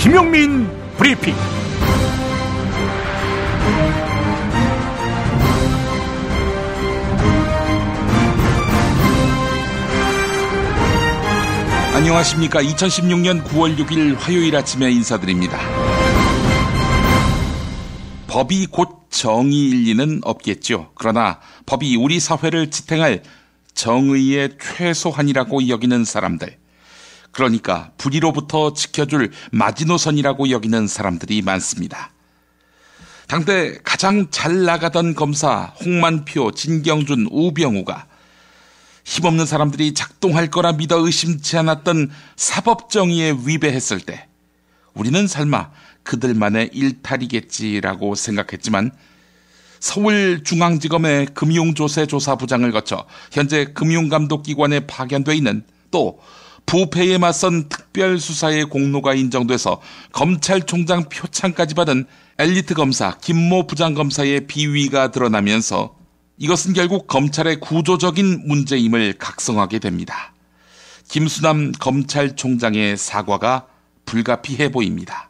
김용민 브리핑. 안녕하십니까. 2016년 9월 6일 화요일 아침에 인사드립니다. 법이 곧 정의일 리는 없겠죠. 그러나 법이 우리 사회를 지탱할 정의의 최소한이라고 여기는 사람들, 그러니까 불의로부터 지켜줄 마지노선이라고 여기는 사람들이 많습니다. 당대 가장 잘 나가던 검사 홍만표, 진경준, 우병우가 힘없는 사람들이 작동할 거라 믿어 의심치 않았던 사법정의에 위배했을 때 우리는 설마 그들만의 일탈이겠지라고 생각했지만, 서울중앙지검의 금융조세조사부장을 거쳐 현재 금융감독기관에 파견돼 있는, 또 부패에 맞선 특별수사의 공로가 인정돼서 검찰총장 표창까지 받은 엘리트 검사 김모 부장검사의 비위가 드러나면서 이것은 결국 검찰의 구조적인 문제임을 각성하게 됩니다. 김수남 검찰총장의 사과가 불가피해 보입니다.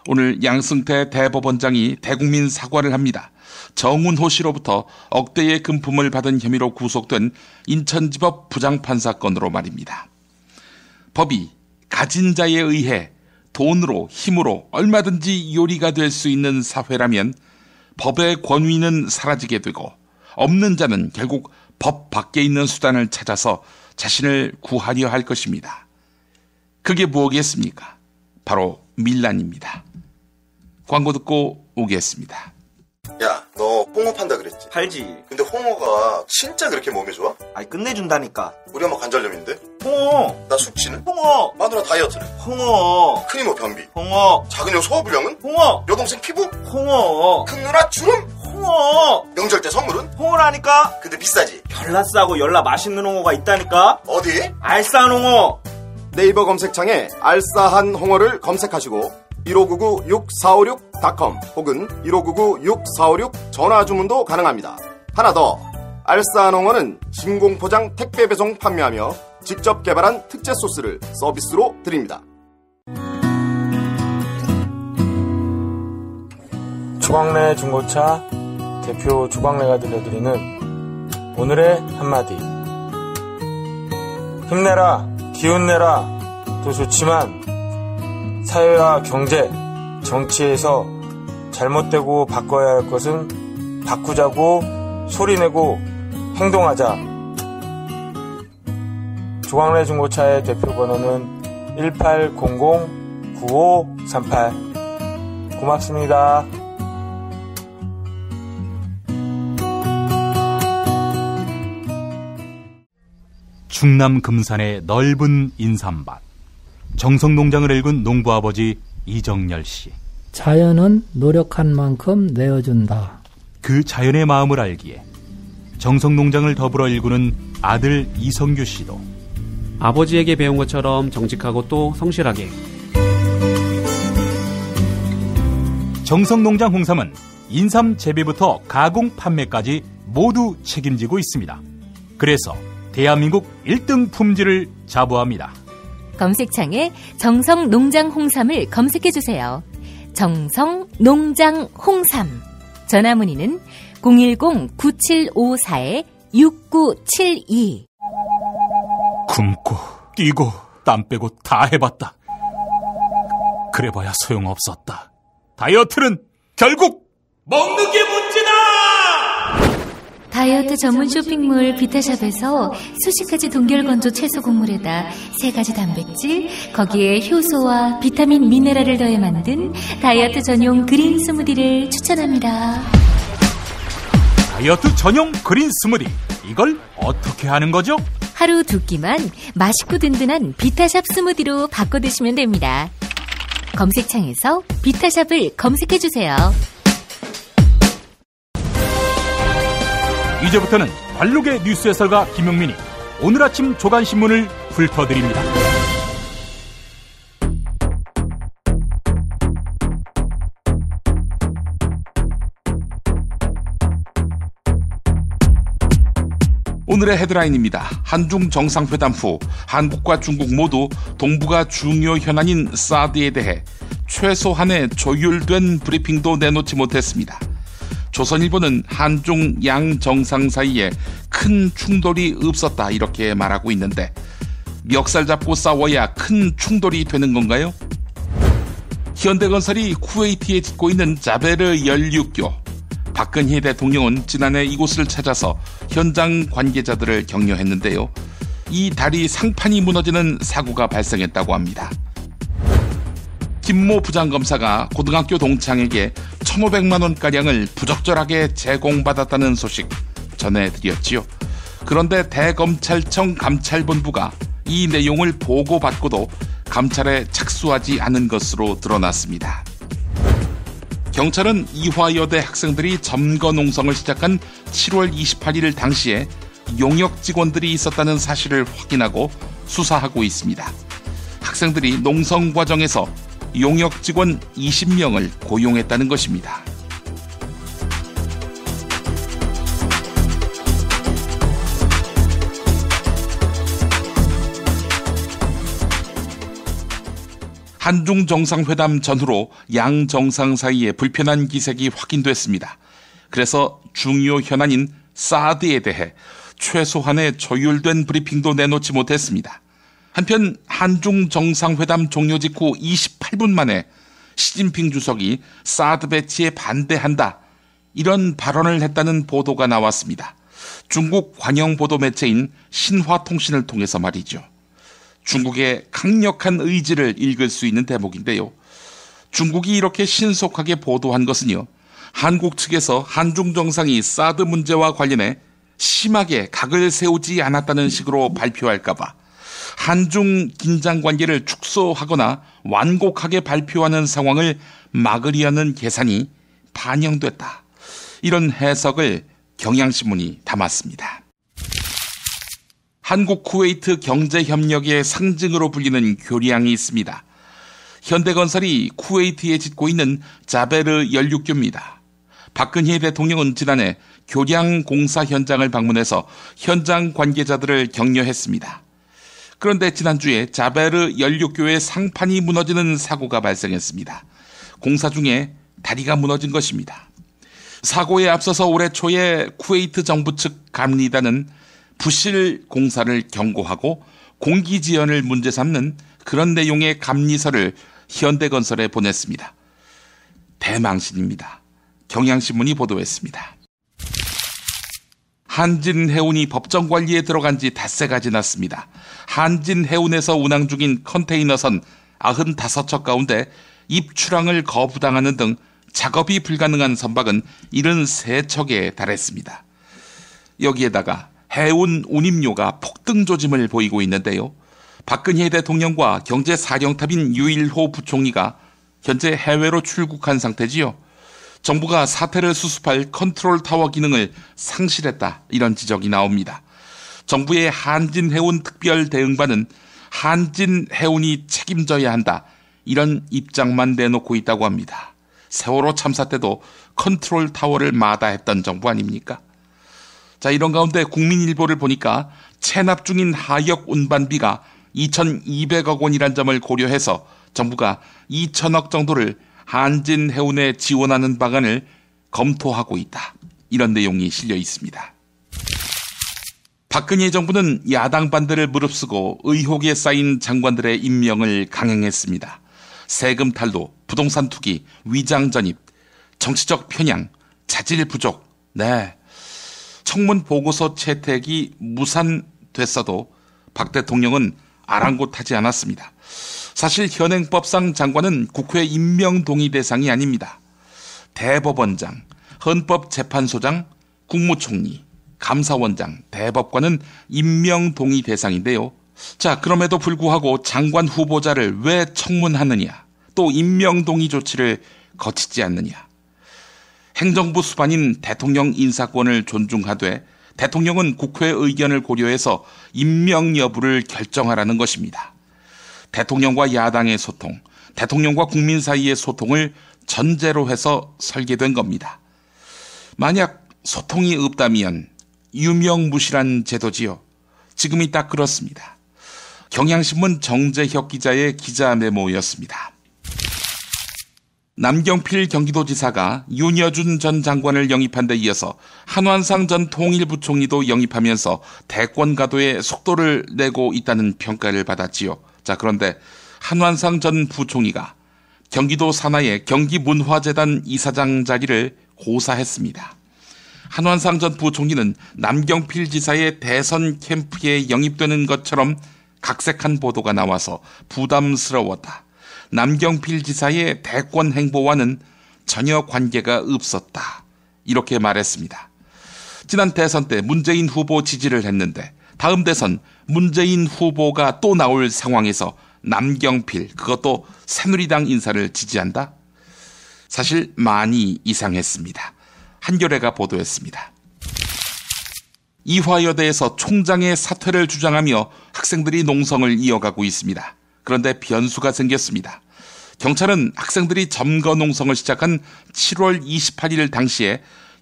오늘 양승태 대법원장이 대국민 사과를 합니다. 정운호 씨로부터 억대의 금품을 받은 혐의로 구속된 인천지법 부장판사 건으로 말입니다. 법이 가진 자에 의해 돈으로, 힘으로 얼마든지 요리가 될 수 있는 사회라면 법의 권위는 사라지게 되고, 없는 자는 결국 법 밖에 있는 수단을 찾아서 자신을 구하려 할 것입니다. 그게 무엇이겠습니까? 바로 밀란입니다. 광고 듣고 오겠습니다. 야, 너 홍어 판다 그랬지? 팔지. 근데 홍어가 진짜 그렇게 몸에 좋아? 아니, 끝내준다니까. 우리 엄마 관절염인데? 홍어. 나 숙취는? 홍어. 마누라 다이어트는? 홍어. 큰이모 변비? 홍어. 작은 형 소화불량은? 홍어. 여동생 피부? 홍어. 큰 누나 주름? 홍어. 명절 때 선물은? 홍어라니까. 근데 비싸지? 열나 싸고 열나 맛있는 홍어가 있다니까. 어디? 알싸한 홍어. 네이버 검색창에 알싸한 홍어를 검색하시고 1599-6456.com 혹은 1599-6456 전화주문도 가능합니다. 하나 더, 알싸한 홍어는 진공포장 택배 배송 판매하며 직접 개발한 특제 소스를 서비스로 드립니다. 주광래 중고차 대표 주광래가 들려드리는 오늘의 한마디. 힘내라, 기운내라 도 좋지만 사회와 경제, 정치에서 잘못되고 바꿔야 할 것은 바꾸자고 소리내고 행동하자. 주광래 중고차의 대표 번호는 1800-9538. 고맙습니다. 충남 금산의 넓은 인삼밭, 정성농장을 일군 농부아버지 이정열 씨. 자연은 노력한 만큼 내어준다. 그 자연의 마음을 알기에 정성농장을 더불어 일구는 아들 이성규 씨도 아버지에게 배운 것처럼 정직하고 또 성실하게. 정성농장 홍삼은 인삼 재배부터 가공 판매까지 모두 책임지고 있습니다. 그래서 대한민국 1등 품질을 자부합니다. 검색창에 정성농장 홍삼을 검색해주세요. 정성농장 홍삼. 전화문의는 010-9754-6972. 굶고 뛰고 땀 빼고 다 해봤다. 그래봐야 소용없었다. 다이어트는 결국 먹는 게 문제다! 다이어트 전문 쇼핑몰 비타샵에서 수식가지 동결건조 채소 곡물에다 3가지 단백질, 거기에 효소와 비타민, 미네랄을 더해 만든 다이어트 전용 그린 스무디를 추천합니다. 다이어트 전용 그린 스무디, 이걸 어떻게 하는 거죠? 하루 2끼만 맛있고 든든한 비타샵 스무디로 바꿔 드시면 됩니다. 검색창에서 비타샵을 검색해주세요. 이제부터는 관록의 뉴스 해설가 김용민이 오늘 아침 조간신문을 훑어드립니다. 오늘의 헤드라인입니다. 한중 정상회담 후 한국과 중국 모두 동북아 중요 현안인 사드에 대해 최소한의 조율된 브리핑도 내놓지 못했습니다. 조선일보는 한중 양 정상 사이에 큰 충돌이 없었다 이렇게 말하고 있는데 멱살 잡고 싸워야 큰 충돌이 되는 건가요? 현대건설이 쿠웨이트에 짓고 있는 자베르 연륙교. 박근혜 대통령은 지난해 이곳을 찾아서 현장 관계자들을 격려했는데요. 이 다리 상판이 무너지는 사고가 발생했다고 합니다. 김모 부장검사가 고등학교 동창에게 1,500만 원가량을 부적절하게 제공받았다는 소식 전해드렸지요. 그런데 대검찰청 감찰본부가 이 내용을 보고받고도 감찰에 착수하지 않은 것으로 드러났습니다. 경찰은 이화여대 학생들이 점거 농성을 시작한 7월 28일 당시에 용역 직원들이 있었다는 사실을 확인하고 수사하고 있습니다. 학생들이 농성 과정에서 용역 직원 20명을 고용했다는 것입니다. 한중 정상회담 전후로 양 정상 사이에 불편한 기색이 확인됐습니다. 그래서 중요 현안인 사드에 대해 최소한의 조율된 브리핑도 내놓지 못했습니다. 한편 한중 정상회담 종료 직후 28분 만에 시진핑 주석이 사드 배치에 반대한다 이런 발언을 했다는 보도가 나왔습니다. 중국 관영 보도 매체인 신화통신을 통해서 말이죠. 중국의 강력한 의지를 읽을 수 있는 대목인데요. 중국이 이렇게 신속하게 보도한 것은요, 한국 측에서 한중 정상이 사드 문제와 관련해 심하게 각을 세우지 않았다는 식으로 발표할까봐 한중 긴장 관계를 축소하거나 완곡하게 발표하는 상황을 막으려는 계산이 반영됐다. 이런 해석을 경향신문이 담았습니다. 한국 쿠웨이트 경제협력의 상징으로 불리는 교량이 있습니다. 현대건설이 쿠웨이트에 짓고 있는 자베르 연륙교입니다. 박근혜 대통령은 지난해 교량 공사 현장을 방문해서 현장 관계자들을 격려했습니다. 그런데 지난주에 자베르 연륙교의 상판이 무너지는 사고가 발생했습니다. 공사 중에 다리가 무너진 것입니다. 사고에 앞서서 올해 초에 쿠웨이트 정부 측 감리단은 부실 공사를 경고하고 공기 지연을 문제 삼는 그런 내용의 감리서를 현대건설에 보냈습니다. 대망신입니다. 경향신문이 보도했습니다. 한진해운이 법정 관리에 들어간 지 닷새가 지났습니다. 한진해운에서 운항 중인 컨테이너선 95척 가운데 입출항을 거부당하는 등 작업이 불가능한 선박은 73척에 달했습니다. 여기에다가 해운 운임료가 폭등 조짐을 보이고 있는데요. 박근혜 대통령과 경제사령탑인 유일호 부총리가 현재 해외로 출국한 상태지요. 정부가 사태를 수습할 컨트롤타워 기능을 상실했다 이런 지적이 나옵니다. 정부의 한진해운 특별대응반은 한진해운이 책임져야 한다 이런 입장만 내놓고 있다고 합니다. 세월호 참사 때도 컨트롤타워를 마다했던 정부 아닙니까? 자, 이런 가운데 국민일보를 보니까 체납 중인 하역 운반비가 2,200억 원이란 점을 고려해서 정부가 2,000억 정도를 한진해운에 지원하는 방안을 검토하고 있다. 이런 내용이 실려 있습니다. 박근혜 정부는 야당 반대를 무릅쓰고 의혹에 쌓인 장관들의 임명을 강행했습니다. 세금 탈루, 부동산 투기, 위장 전입, 정치적 편향, 자질 부족. 네. 청문 보고서 채택이 무산됐어도 박 대통령은 아랑곳하지 않았습니다. 사실 현행법상 장관은 국회 임명 동의 대상이 아닙니다. 대법원장, 헌법재판소장, 국무총리, 감사원장, 대법관은 임명 동의 대상인데요. 자, 그럼에도 불구하고 장관 후보자를 왜 청문하느냐, 또 임명 동의 조치를 거치지 않느냐. 행정부 수반인 대통령 인사권을 존중하되 대통령은 국회 의견을 고려해서 임명 여부를 결정하라는 것입니다. 대통령과 야당의 소통, 대통령과 국민 사이의 소통을 전제로 해서 설계된 겁니다. 만약 소통이 없다면 유명무실한 제도지요. 지금이 딱 그렇습니다. 경향신문 정재혁 기자의 기자 메모였습니다. 남경필 경기도지사가 윤여준 전 장관을 영입한 데 이어서 한완상 전 통일부총리도 영입하면서 대권 가도에 속도를 내고 있다는 평가를 받았지요. 자, 그런데 한완상 전 부총리가 경기도 산하의 경기문화재단 이사장 자리를 고사했습니다. 한완상 전 부총리는 남경필 지사의 대선 캠프에 영입되는 것처럼 각색한 보도가 나와서 부담스러웠다. 남경필 지사의 대권 행보와는 전혀 관계가 없었다. 이렇게 말했습니다. 지난 대선 때 문재인 후보 지지를 했는데 다음 대선 문재인 후보가 또 나올 상황에서 남경필, 그것도 새누리당 인사를 지지한다? 사실 많이 이상했습니다. 한겨레가 보도했습니다. 이화여대에서 총장의 사퇴를 주장하며 학생들이 농성을 이어가고 있습니다. 그런데 변수가 생겼습니다. 경찰은 학생들이 점거 농성을 시작한 7월 28일 당시에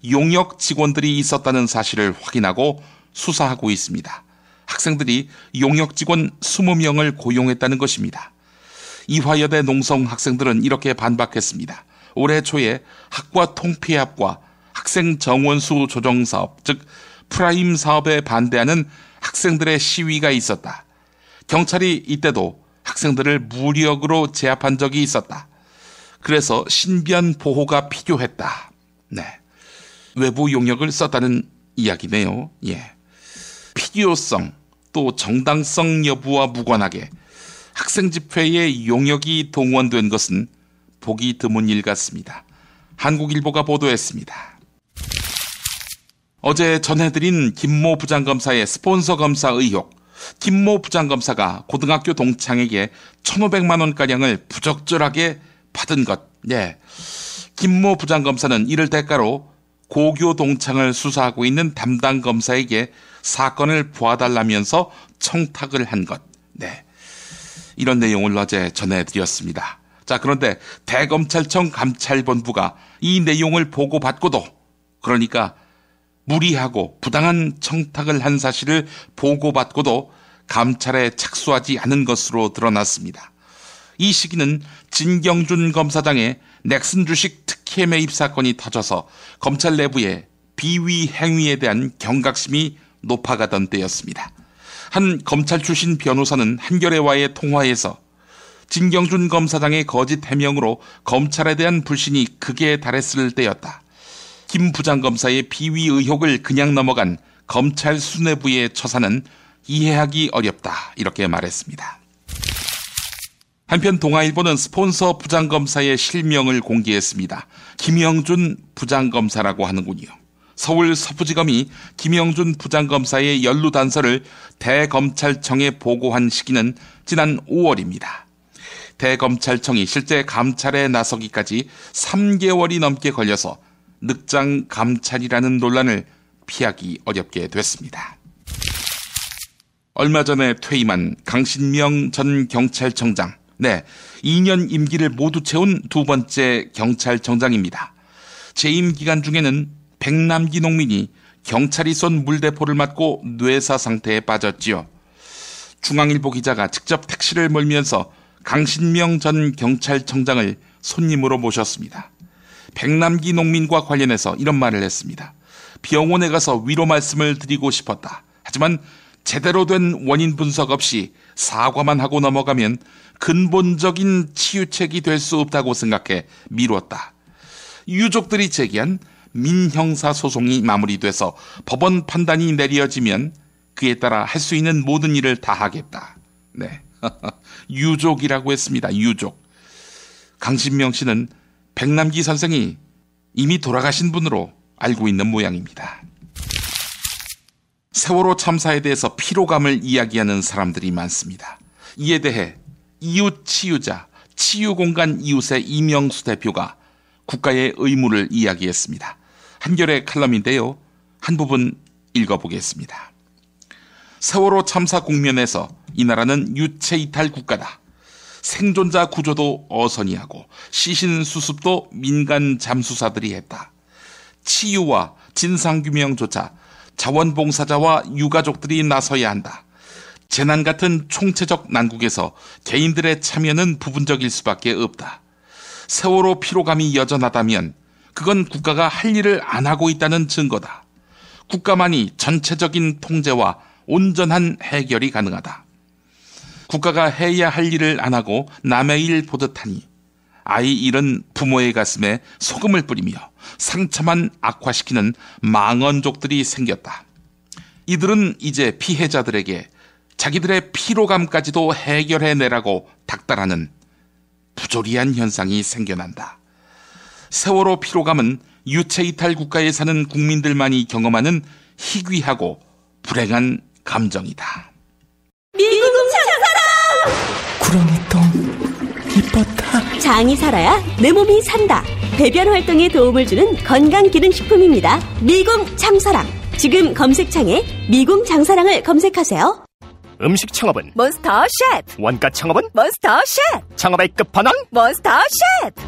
용역 직원들이 있었다는 사실을 확인하고 수사하고 있습니다. 학생들이 용역 직원 20명을 고용했다는 것입니다. 이화여대 농성 학생들은 이렇게 반박했습니다. 올해 초에 학과 통폐합과 학생 정원수 조정 사업, 즉 프라임 사업에 반대하는 학생들의 시위가 있었다. 경찰이 이때도 학생들을 무력으로 제압한 적이 있었다. 그래서 신변 보호가 필요했다. 네, 외부 용역을 썼다는 이야기네요. 예, 필요성 또 정당성 여부와 무관하게 학생 집회에 용역이 동원된 것은 보기 드문 일 같습니다. 한국일보가 보도했습니다. 어제 전해드린 김모 부장검사의 스폰서 검사 의혹. 김모 부장검사가 고등학교 동창에게 1,500만 원가량을 부적절하게 받은 것. 네. 김모 부장검사는 이를 대가로 고교 동창을 수사하고 있는 담당 검사에게 사건을 봐달라면서 청탁을 한 것. 네. 이런 내용을 어제 전해드렸습니다. 자, 그런데 대검찰청 감찰본부가 이 내용을 보고받고도, 그러니까 무리하고 부당한 청탁을 한 사실을 보고받고도 감찰에 착수하지 않은 것으로 드러났습니다. 이 시기는 진경준 검사장의 넥슨 주식 특혜 매입 사건이 터져서 검찰 내부에 비위 행위에 대한 경각심이 높아가던 때였습니다. 한 검찰 출신 변호사는 한겨레와의 통화에서 진경준 검사장의 거짓 해명으로 검찰에 대한 불신이 극에 달했을 때였다. 김 부장검사의 비위 의혹을 그냥 넘어간 검찰 수뇌부의 처사는 이해하기 어렵다. 이렇게 말했습니다. 한편 동아일보는 스폰서 부장검사의 실명을 공개했습니다. 김영준 부장검사라고 하는군요. 서울 서부지검이 김영준 부장검사의 연루단서를 대검찰청에 보고한 시기는 지난 5월입니다. 대검찰청이 실제 감찰에 나서기까지 3개월이 넘게 걸려서 늑장 감찰이라는 논란을 피하기 어렵게 됐습니다. 얼마 전에 퇴임한 강신명 전 경찰청장. 네, 2년 임기를 모두 채운 두 번째 경찰청장입니다. 재임 기간 중에는 백남기 농민이 경찰이 쏜 물대포를 맞고 뇌사 상태에 빠졌지요. 중앙일보 기자가 직접 택시를 몰면서 강신명 전 경찰청장을 손님으로 모셨습니다. 백남기 농민과 관련해서 이런 말을 했습니다. 병원에 가서 위로 말씀을 드리고 싶었다. 하지만 제대로 된 원인 분석 없이 사과만 하고 넘어가면 근본적인 치유책이 될 수 없다고 생각해 미뤘다. 유족들이 제기한 민형사 소송이 마무리돼서 법원 판단이 내려지면 그에 따라 할 수 있는 모든 일을 다 하겠다. 네, 유족이라고 했습니다. 유족. 강신명 씨는 백남기 선생이 이미 돌아가신 분으로 알고 있는 모양입니다. 세월호 참사에 대해서 피로감을 이야기하는 사람들이 많습니다. 이에 대해 이웃 치유자, 치유공간 이웃의 이명수 대표가 국가의 의무를 이야기했습니다. 한겨레 칼럼인데요. 한 부분 읽어보겠습니다. 세월호 참사 국면에서 이 나라는 유체 이탈 국가다. 생존자 구조도 어선이하고 시신 수습도 민간 잠수사들이 했다. 치유와 진상규명조차 자원봉사자와 유가족들이 나서야 한다. 재난 같은 총체적 난국에서 개인들의 참여는 부분적일 수밖에 없다. 세월호 피로감이 여전하다면 그건 국가가 할 일을 안 하고 있다는 증거다. 국가만이 전체적인 통제와 온전한 해결이 가능하다. 국가가 해야 할 일을 안 하고 남의 일 보듯 하니 아이 잃은 부모의 가슴에 소금을 뿌리며 상처만 악화시키는 망언족들이 생겼다. 이들은 이제 피해자들에게 자기들의 피로감까지도 해결해내라고 닥달하는 부조리한 현상이 생겨난다. 세월호 피로감은 유체이탈 국가에 사는 국민들만이 경험하는 희귀하고 불행한 감정이다. 미궁 장사랑! 구렁이똥 이뻤다. 장이 살아야 내 몸이 산다. 배변 활동에 도움을 주는 건강기능식품입니다. 미궁 장사랑. 지금 검색창에 미궁 장사랑을 검색하세요. 음식 창업은 몬스터 셰프. 원가 창업은 몬스터 셰프. 창업의 끝판왕 몬스터 셰프.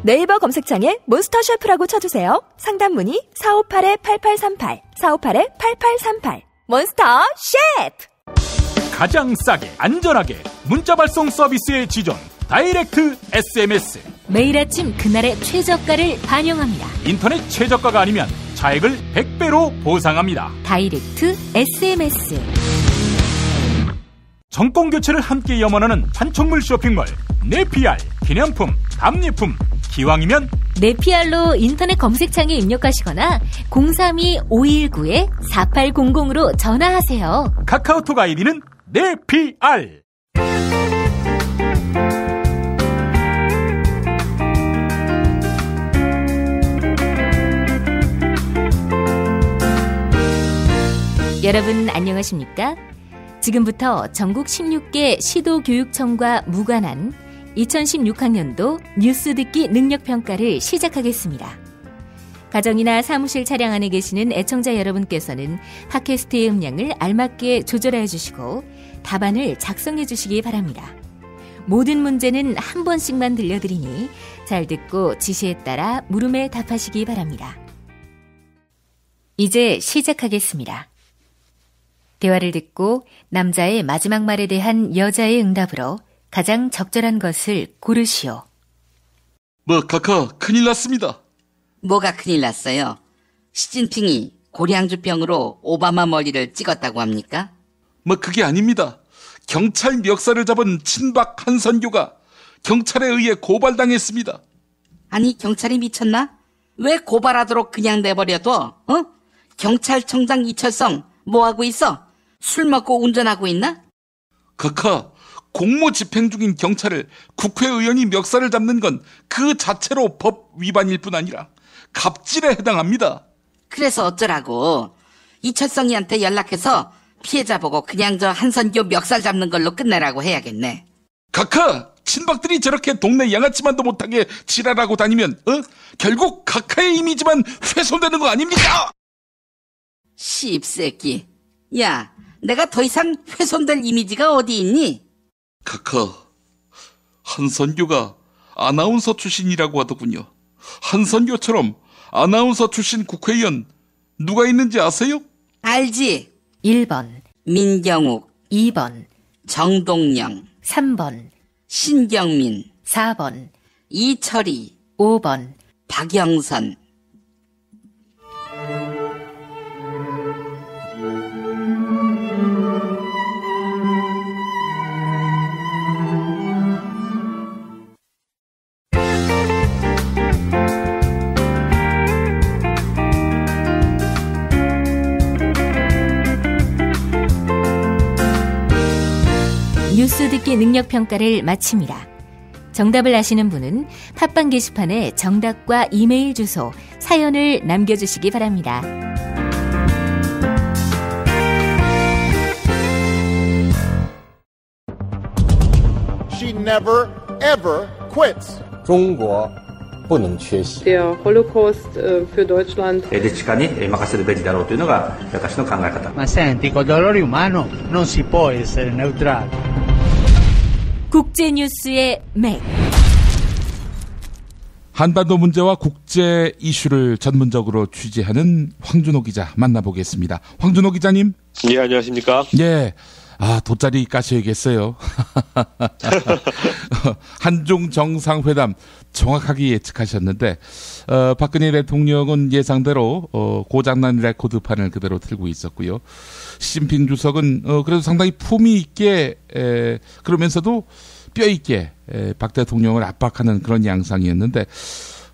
네이버 검색창에 몬스터 셰프라고 쳐주세요. 상담 문의 458-8838 458-8838 몬스터 셰프. 가장 싸게 안전하게 문자 발송 서비스의 지존 다이렉트 SMS. 매일 아침 그날의 최저가를 반영합니다. 인터넷 최저가가 아니면 차액을 100배로 보상합니다. 다이렉트 SMS. 정권 교체를 함께 염원하는 판촉물 쇼핑몰 네피알. 기념품, 답례품, 기왕이면 네피알로 인터넷 검색창에 입력하시거나 032-519-4800으로 전화하세요. 카카오톡 아이디는 네피알. 여러분 안녕하십니까? 지금부터 전국 16개 시도교육청과 무관한 2016학년도 뉴스 듣기 능력평가를 시작하겠습니다. 가정이나 사무실 차량 안에 계시는 애청자 여러분께서는 팟캐스트의 음량을 알맞게 조절해 주시고 답안을 작성해 주시기 바랍니다. 모든 문제는 한 번씩만 들려드리니 잘 듣고 지시에 따라 물음에 답하시기 바랍니다. 이제 시작하겠습니다. 대화를 듣고 남자의 마지막 말에 대한 여자의 응답으로 가장 적절한 것을 고르시오. 카카, 큰일 났습니다. 뭐가 큰일 났어요? 시진핑이 고량주병으로 오바마 머리를 찍었다고 합니까? 그게 아닙니다. 경찰 멱살을 잡은 친박 한선교가 경찰에 의해 고발당했습니다. 아니, 경찰이 미쳤나? 왜 고발하도록 그냥 내버려둬? 경찰청장 이철성 뭐하고 있어? 술 먹고 운전하고 있나? 카카, 공모 집행 중인 경찰을 국회의원이 멱살을 잡는 건 그 자체로 법 위반일 뿐 아니라 갑질에 해당합니다. 그래서 어쩌라고? 이철성이한테 연락해서 피해자 보고 그냥 저 한선교 멱살 잡는 걸로 끝내라고 해야겠네. 카카, 친박들이 저렇게 동네 양아치만도 못하게 지랄하고 다니면 결국 카카의 이미지만 훼손되는 거 아닙니까? 씹새끼. 야, 내가 더 이상 훼손될 이미지가 어디 있니? 카카, 한선교가 아나운서 출신이라고 하더군요. 한선교처럼 아나운서 출신 국회의원 누가 있는지 아세요? 알지. 1번 민경욱, 2번 정동영, 3번 신경민, 4번 이철이, 5번 박영선. 뉴스 듣기 능력평가를 마칩니다. 정답을 아시는 분은 팟빵 게시판에 정답과 이메일 주소, 사연을 남겨주시기 바랍니다. She never ever quits. 中国不能缺席。 Der Holocaust für Deutschland. 歴史家に任せるべきだろうというのが私の考え方。 Ma senti, col dolore umano non si può essere neutrali. 국제뉴스의 맥. 한반도 문제와 국제 이슈를 전문적으로 취재하는 황준호 기자 만나보겠습니다. 황준호 기자님. 예, 안녕하십니까. 예. 돗자리 까셔야겠어요. 한중 정상회담 정확하게 예측하셨는데, 박근혜 대통령은 예상대로, 고장난 레코드판을 그대로 틀고 있었고요. 시진핑 주석은, 그래도 상당히 품위 있게, 그러면서도 뼈 있게, 박 대통령을 압박하는 그런 양상이었는데,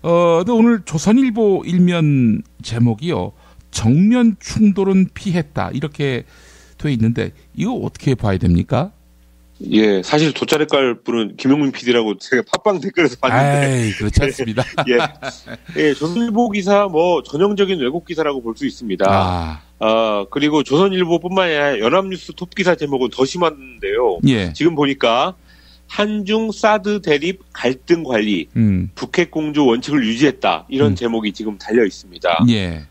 근데 오늘 조선일보 일면 제목이요. 정면 충돌은 피했다. 이렇게 돼 있는데 이거 어떻게 봐야 됩니까? 예, 사실 돗자리 깔 분은 김용민 PD라고 제가 팟빵 댓글에서 봤는데. 에이, 그렇지 않습니다. 예, 조선일보 기사 뭐 전형적인 왜곡 기사라고 볼 수 있습니다. 그리고 조선일보뿐만 아니라 연합뉴스 톱 기사 제목은 더 심한데요. 예. 지금 보니까 한중 사드 대립 갈등 관리, 북핵 공조 원칙을 유지했다. 이런 제목이 지금 달려 있습니다. 예.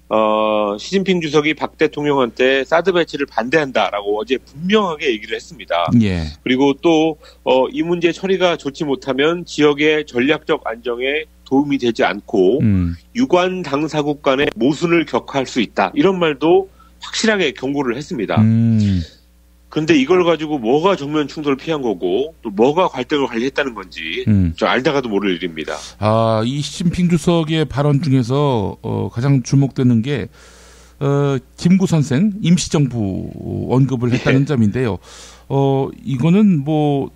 시진핑 주석이 박 대통령한테 사드 배치를 반대한다라고 어제 분명하게 얘기를 했습니다. 예. 그리고 또 이 문제 처리가 좋지 못하면 지역의 전략적 안정에 도움이 되지 않고 유관 당사국 간의 모순을 격화할 수 있다. 이런 말도 확실하게 경고를 했습니다. 그런데 이걸 가지고 뭐가 정면 충돌을 피한 거고 또 뭐가 갈등을 관리했다는 건지 좀 알다가도 모를 일입니다. 이 시진핑 주석의 발언 중에서 가장 주목되는 게 김구 선생 임시정부 언급을 했다는 점인데요. 이거는 뭐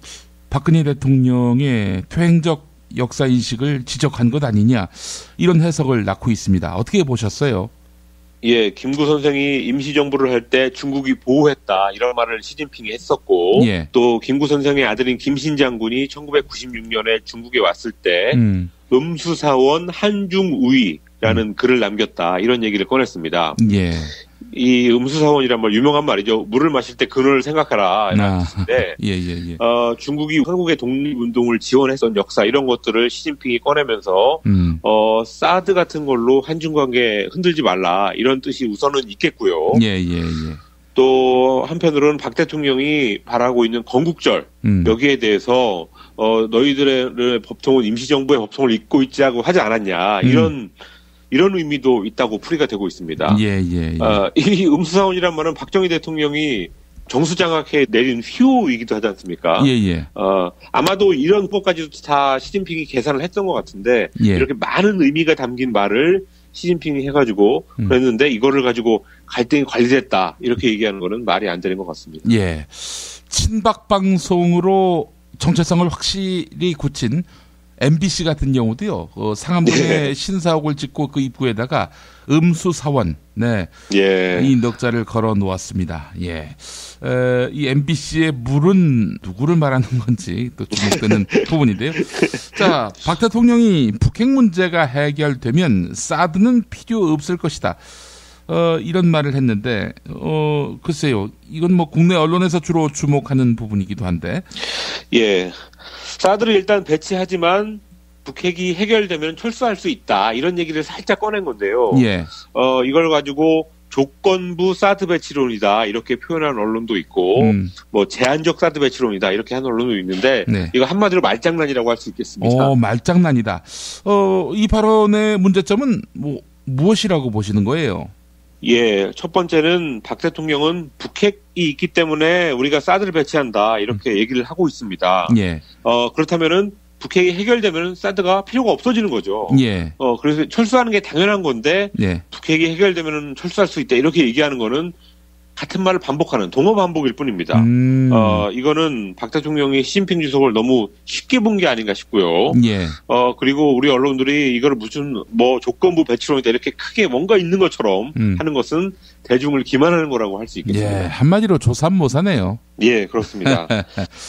박근혜 대통령의 퇴행적 역사인식을 지적한 것 아니냐 이런 해석을 낳고 있습니다. 어떻게 보셨어요? 예, 김구 선생이 임시정부를 할 때 중국이 보호했다 이런 말을 시진핑이 했었고 예. 또 김구 선생의 아들인 김신 장군이 1996년에 중국에 왔을 때 음수사원 한중우위라는 글을 남겼다 이런 얘기를 꺼냈습니다. 예. 이 음수사원이란 말 유명한 말이죠. 물을 마실 때 그늘을 생각하라 이런 뜻인데 중국이 한국의 독립운동을 지원했던 역사 이런 것들을 시진핑이 꺼내면서 사드 같은 걸로 한중 관계 흔들지 말라 이런 뜻이 우선은 있겠고요. 또 한편으로는 박 대통령이 바라고 있는 건국절 여기에 대해서 너희들의 법통은 임시정부의 법통을 잇고 있지 하고 하지 않았냐 이런 의미도 있다고 풀이가 되고 있습니다. 이 음수사원이란 말은 박정희 대통령이 정수장학회 내린 휘호이기도 하지 않습니까? 아마도 이런 것까지도 다 시진핑이 계산을 했던 것 같은데 이렇게 많은 의미가 담긴 말을 시진핑이 해가지고 그랬는데 이거를 가지고 갈등이 관리됐다 이렇게 얘기하는 거는 말이 안 되는 것 같습니다. 예, 친박 방송으로 정체성을 확실히 굳힌 MBC 같은 경우도요, 상암동에 신사옥을 짓고 그 입구에다가 음수사원, 이 넉자를 걸어 놓았습니다. 이 MBC의 물은 누구를 말하는 건지 또 주목되는 부분인데요. 자, 박 대통령이 북핵 문제가 해결되면 사드는 필요 없을 것이다. 이런 말을 했는데, 글쎄요, 이건 뭐 국내 언론에서 주로 주목하는 부분이기도 한데. 예. 사드를 일단 배치하지만 북핵이 해결되면 철수할 수 있다. 이런 얘기를 살짝 꺼낸 건데요. 이걸 가지고 조건부 사드 배치론이다. 이렇게 표현한 언론도 있고, 뭐 제한적 사드 배치론이다. 이렇게 하는 언론도 있는데, 이거 한마디로 말장난이라고 할 수 있겠습니다. 말장난이다. 이 발언의 문제점은 무엇이라고 보시는 거예요? 예, 첫 번째는 박 대통령은 북핵이 있기 때문에 우리가 사드를 배치한다 이렇게 얘기를 하고 있습니다. 그렇다면은 북핵이 해결되면 사드가 필요가 없어지는 거죠. 그래서 철수하는 게 당연한 건데 북핵이 해결되면 철수할 수 있다 이렇게 얘기하는 거는 같은 말을 반복하는 동어 반복일 뿐입니다. 이거는 박 대통령이 시진핑 주석을 너무 쉽게 본 게 아닌가 싶고요. 그리고 우리 언론들이 이걸 무슨 뭐 조건부 배치론이다 이렇게 크게 뭔가 있는 것처럼 하는 것은 대중을 기만하는 거라고 할 수 있겠습니다. 한마디로 조삼모사네요. 예, 그렇습니다.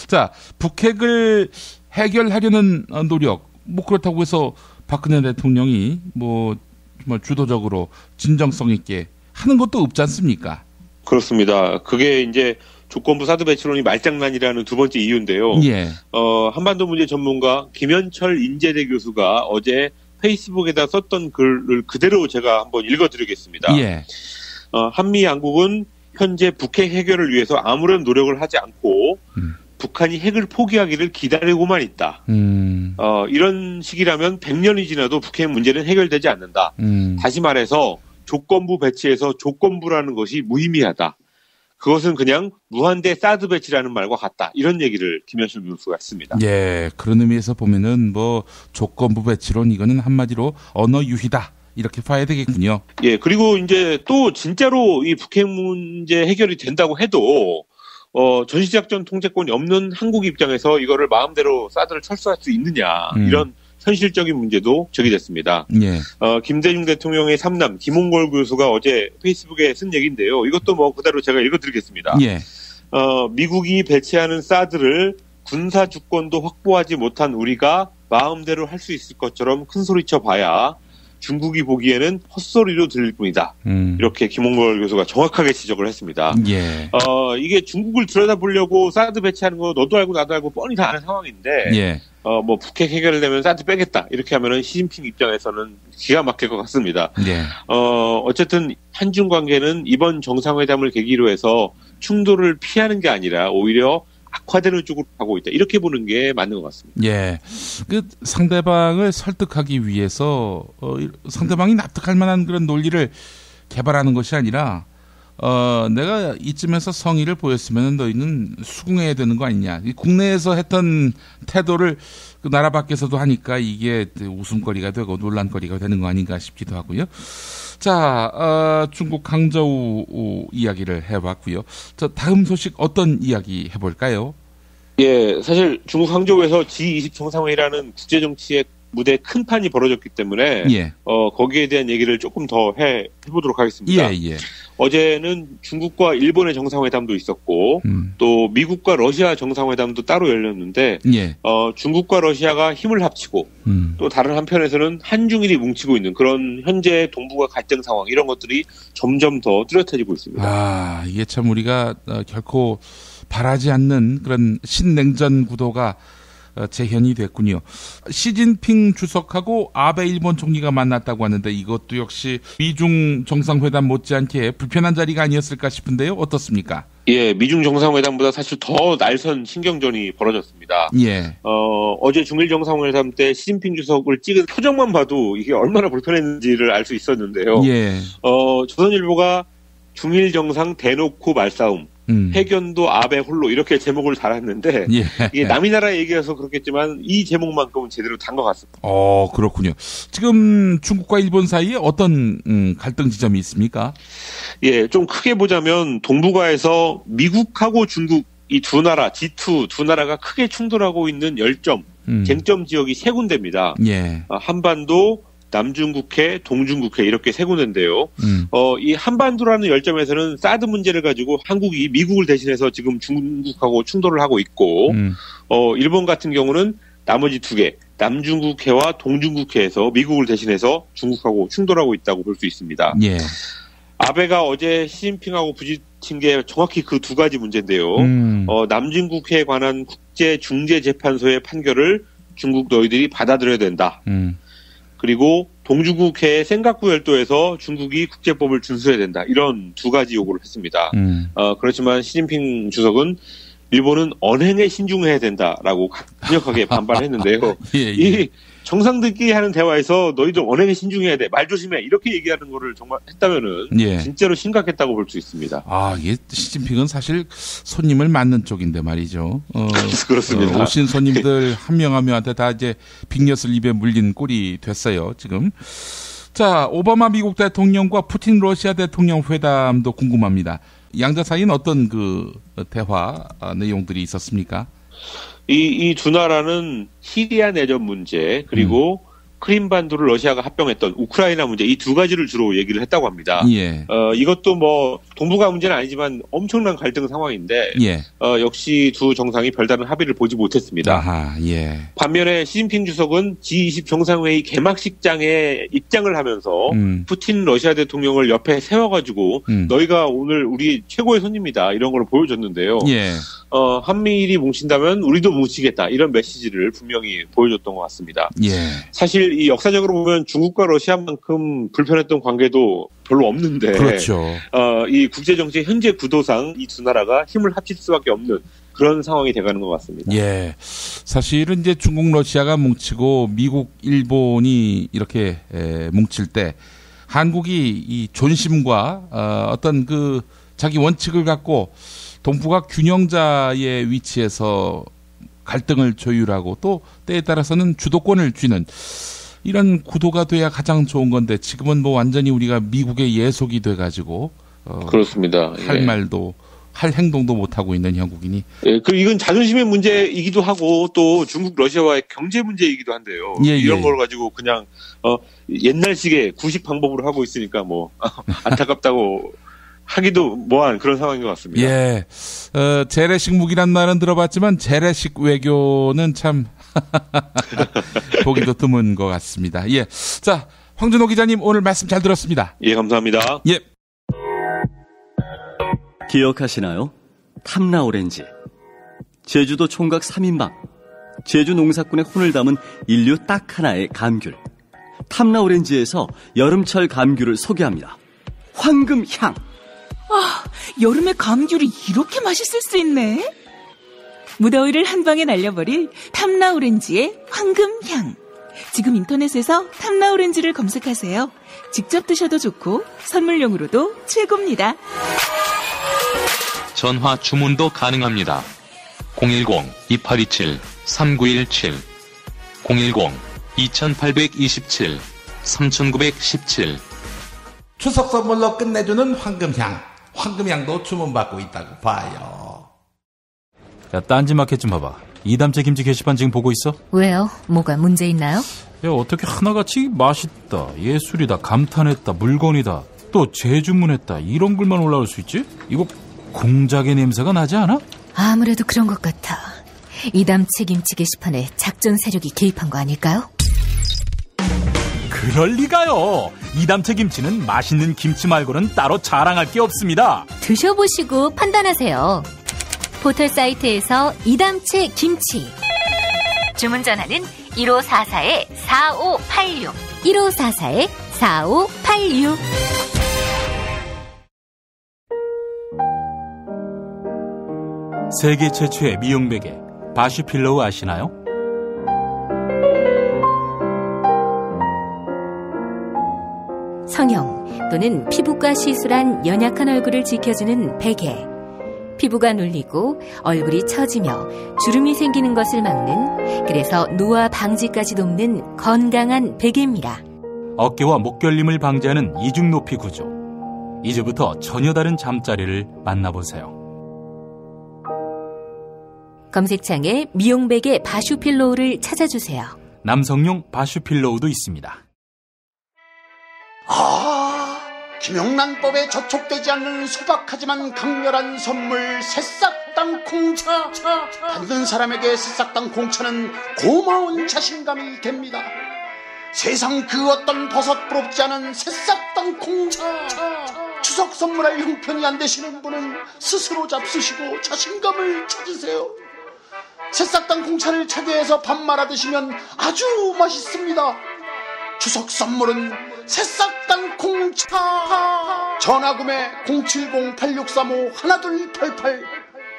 자, 북핵을 해결하려는 노력, 뭐 그렇다고 해서 박근혜 대통령이 뭐 정말 주도적으로 진정성 있게 하는 것도 없지 않습니까? 그렇습니다. 그게 이제 조건부 사드 배치론이 말장난이라는 두 번째 이유인데요. 한반도 문제 전문가 김현철 인제대 교수가 어제 페이스북에다 썼던 글을 그대로 제가 한번 읽어드리겠습니다. 한미 양국은 현재 북핵 해결을 위해서 아무런 노력을 하지 않고 북한이 핵을 포기하기를 기다리고만 있다. 이런 식이라면 100년이 지나도 북핵 문제는 해결되지 않는다. 다시 말해서 조건부 배치에서 조건부라는 것이 무의미하다. 그것은 그냥 무한대 사드 배치라는 말과 같다. 이런 얘기를 김현실 교수가 했습니다. 예, 그런 의미에서 보면은 뭐 조건부 배치론 이거는 한마디로 언어 유희다. 이렇게 봐야 되겠군요. 예, 그리고 이제 또 진짜로 이 북핵 문제 해결이 된다고 해도 전시작전 통제권이 없는 한국 입장에서 이거를 마음대로 사드를 철수할 수 있느냐 이런 현실적인 문제도 제기됐습니다. 예. 김대중 대통령의 삼남 김홍걸 교수가 어제 페이스북에 쓴 얘기인데요. 이것도 뭐 그대로 제가 읽어드리겠습니다. 예. 미국이 배치하는 사드를 군사 주권도 확보하지 못한 우리가 마음대로 할 수 있을 것처럼 큰소리쳐 봐야 중국이 보기에는 헛소리로 들릴 뿐이다. 이렇게 김홍걸 교수가 정확하게 지적을 했습니다. 예. 이게 중국을 들여다보려고 사드 배치하는 거 너도 알고 나도 알고 뻔히 다 아는 상황인데, 예. 뭐 북핵 해결되면 사드 빼겠다 이렇게 하면은 시진핑 입장에서는 기가 막힐 것 같습니다. 예. 어쨌든 한중 관계는 이번 정상회담을 계기로 해서 충돌을 피하는 게 아니라 오히려 악화되는 쪽으로 가고 있다. 이렇게 보는 게 맞는 것 같습니다. 예. 그 상대방을 설득하기 위해서 상대방이 납득할 만한 그런 논리를 개발하는 것이 아니라 내가 이쯤에서 성의를 보였으면 너희는 수긍해야 되는 거 아니냐. 국내에서 했던 태도를 그 나라 밖에서도 하니까 이게 웃음거리가 되고 논란거리가 되는 거 아닌가 싶기도 하고요. 자, 중국 항저우 이야기를 해봤고요. 저 다음 소식 어떤 이야기 해볼까요? 예, 사실 중국 항저우에서 G20 정상회의라는 국제정치의 무대 큰 판이 벌어졌기 때문에 예. 거기에 대한 얘기를 조금 더 해보도록 하겠습니다. 예. 어제는 중국과 일본의 정상회담도 있었고 또 미국과 러시아 정상회담도 따로 열렸는데 예. 중국과 러시아가 힘을 합치고 또 다른 한편에서는 한중일이 뭉치고 있는 그런 현재 동북아 갈등 상황 이런 것들이 점점 더 뚜렷해지고 있습니다. 아, 이게 참 우리가 결코 바라지 않는 그런 신냉전 구도가 재현이 됐군요. 시진핑 주석하고 아베 일본 총리가 만났다고 하는데 이것도 역시 미중 정상회담 못지않게 불편한 자리가 아니었을까 싶은데요. 어떻습니까? 예, 미중 정상회담보다 사실 더 날선 신경전이 벌어졌습니다. 예. 어제 중일 정상회담 때 시진핑 주석을 찍은 표정만 봐도 이게 얼마나 불편했는지를 알 수 있었는데요. 예. 조선일보가 중일 정상 대놓고 말싸움. 해견도 아베 홀로 이렇게 제목을 달았는데 예. 이게 남이 나라 얘기여서 그렇겠지만 이 제목만큼은 제대로 단 것 같습니다. 그렇군요. 지금 중국과 일본 사이에 어떤 갈등 지점이 있습니까? 예, 좀 크게 보자면 동북아에서 미국하고 중국 이 두 나라 G2 두 나라가 크게 충돌하고 있는 열점, 쟁점 지역이 세 군데입니다. 예. 한반도, 남중국해, 동중국해 이렇게 세 군데인데요. 이 한반도라는 열점에서는 사드 문제를 가지고 한국이 미국을 대신해서 지금 중국하고 충돌을 하고 있고 일본 같은 경우는 나머지 두 개, 남중국해와 동중국해에서 미국을 대신해서 중국하고 충돌하고 있다고 볼 수 있습니다. 예. 아베가 어제 시진핑하고 부딪힌 게 정확히 그 두 가지 문제인데요. 남중국해에 관한 국제중재재판소의 판결을 중국 너희들이 받아들여야 된다. 그리고 동중국해의 센가쿠 열도에서 중국이 국제법을 준수해야 된다. 이런 두 가지 요구를 했습니다. 그렇지만 시진핑 주석은 일본은 언행에 신중해야 된다라고 강력하게 반발했는데요. 예. 이 정상들끼리 하는 대화에서 너희들 언행에 신중해야 돼. 말 조심해. 이렇게 얘기하는 거를 정말 했다면은 예. 진짜로 심각했다고 볼 수 있습니다. 이게 시진핑은 사실 손님을 맞는 쪽인데 말이죠. 그렇습니다. 오신 손님들 한 명 한 명한테 다 이제 빅엿을 입에 물린 꼴이 됐어요. 지금. 자, 오바마 미국 대통령과 푸틴 러시아 대통령 회담도 궁금합니다. 양자 사이는 어떤 그 대화 내용들이 있었습니까? 이 두 나라는 시리아 내전 문제 그리고 크림반도를 러시아가 합병했던 우크라이나 문제 이 두 가지를 주로 얘기를 했다고 합니다. 예. 이것도 뭐 동북아 문제는 아니지만 엄청난 갈등 상황인데 예. 역시 두 정상이 별다른 합의를 보지 못했습니다. 아하, 예. 반면에 시진핑 주석은 G20 정상회의 개막식장에 입장을 하면서 푸틴 러시아 대통령을 옆에 세워가지고 너희가 오늘 우리 최고의 손님이다 이런 걸 보여줬는데요. 예. 한미일이 뭉친다면 우리도 뭉치겠다 이런 메시지를 분명히 보여줬던 것 같습니다. 예. 사실 이 역사적으로 보면 중국과 러시아만큼 불편했던 관계도 별로 없는데 그렇죠. 이 국제정치 현재 구도상 이 두 나라가 힘을 합칠 수밖에 없는 그런 상황이 돼가는 것 같습니다. 예, 사실은 이제 중국, 러시아가 뭉치고 미국, 일본이 이렇게 뭉칠 때 한국이 이 존심과 어떤 그 자기 원칙을 갖고 동북아 균형자의 위치에서 갈등을 조율하고 또 때에 따라서는 주도권을 쥐는 이런 구도가 돼야 가장 좋은 건데 지금은 뭐 완전히 우리가 미국의 예속이 돼가지고 그렇습니다. 할 말도 할 행동도 못 하고 있는 형국이니. 예, 그 이건 자존심의 문제이기도 하고 또 중국 러시아와의 경제 문제이기도 한데요. 예, 이런 예. 걸 가지고 그냥 옛날식의 구식 방법으로 하고 있으니까 뭐 안타깝다고 하기도 뭐한 그런 상황인 것 같습니다. 예, 재래식 무기란 말은 들어봤지만 재래식 외교는 참 보기도 드문 것 같습니다. 예, 자 황준호 기자님 오늘 말씀 잘 들었습니다. 예, 감사합니다. 예. 기억하시나요? 탐라오렌지. 제주도 총각 3인방. 제주 농사꾼의 혼을 담은 인류 딱 하나의 감귤. 탐라오렌지에서 여름철 감귤을 소개합니다. 황금향. 아, 여름에 감귤이 이렇게 맛있을 수 있네. 무더위를 한 방에 날려버릴 탐라오렌지의 황금향. 지금 인터넷에서 탐라오렌지를 검색하세요. 직접 드셔도 좋고 선물용으로도 최고입니다. 전화 주문도 가능합니다. 010-2827-3917 010-2827-3917 추석 선물로 끝내주는 황금향. 황금향도 주문받고 있다고 봐요. 야, 딴지마켓 좀 봐봐. 이담채 김치 게시판 지금 보고 있어? 왜요? 뭐가 문제 있나요? 야, 어떻게 하나같이 맛있다, 예술이다, 감탄했다, 물건이다, 또 재주문했다 이런 글만 올라올 수 있지? 이거 공작의 냄새가 나지 않아? 아무래도 그런 것 같아. 이담채 김치 게시판에 작전 세력이 개입한 거 아닐까요? 그럴 리가요. 이담채 김치는 맛있는 김치 말고는 따로 자랑할 게 없습니다. 드셔보시고 판단하세요. 포털 사이트에서 이담채 김치. 주문 전화는 1544-4586 1544-4586. 세계 최초의 미용 베개 바슈필로우 아시나요? 성형 또는 피부과 시술한 연약한 얼굴을 지켜주는 베개. 피부가 눌리고 얼굴이 처지며 주름이 생기는 것을 막는, 그래서 노화 방지까지 돕는 건강한 베개입니다. 어깨와 목 결림을 방지하는 이중 높이 구조. 이제부터 전혀 다른 잠자리를 만나보세요. 검색창에 미용베개 바슈필로우를 찾아주세요. 남성용 바슈필로우도 있습니다. 김영란법에 저촉되지 않는 소박하지만 강렬한 선물 새싹당 콩차. 받는 사람에게 새싹당 콩차는 고마운 자신감이 됩니다. 세상 그 어떤 버섯 부럽지 않은 새싹당 콩차. 추석 선물할 형편이 안 되시는 분은 스스로 잡수시고 자신감을 찾으세요. 새싹당 콩차를 차게해서 밥 말아 드시면 아주 맛있습니다. 추석 선물은 새싹당 콩차. 전화구매 070-8635-1288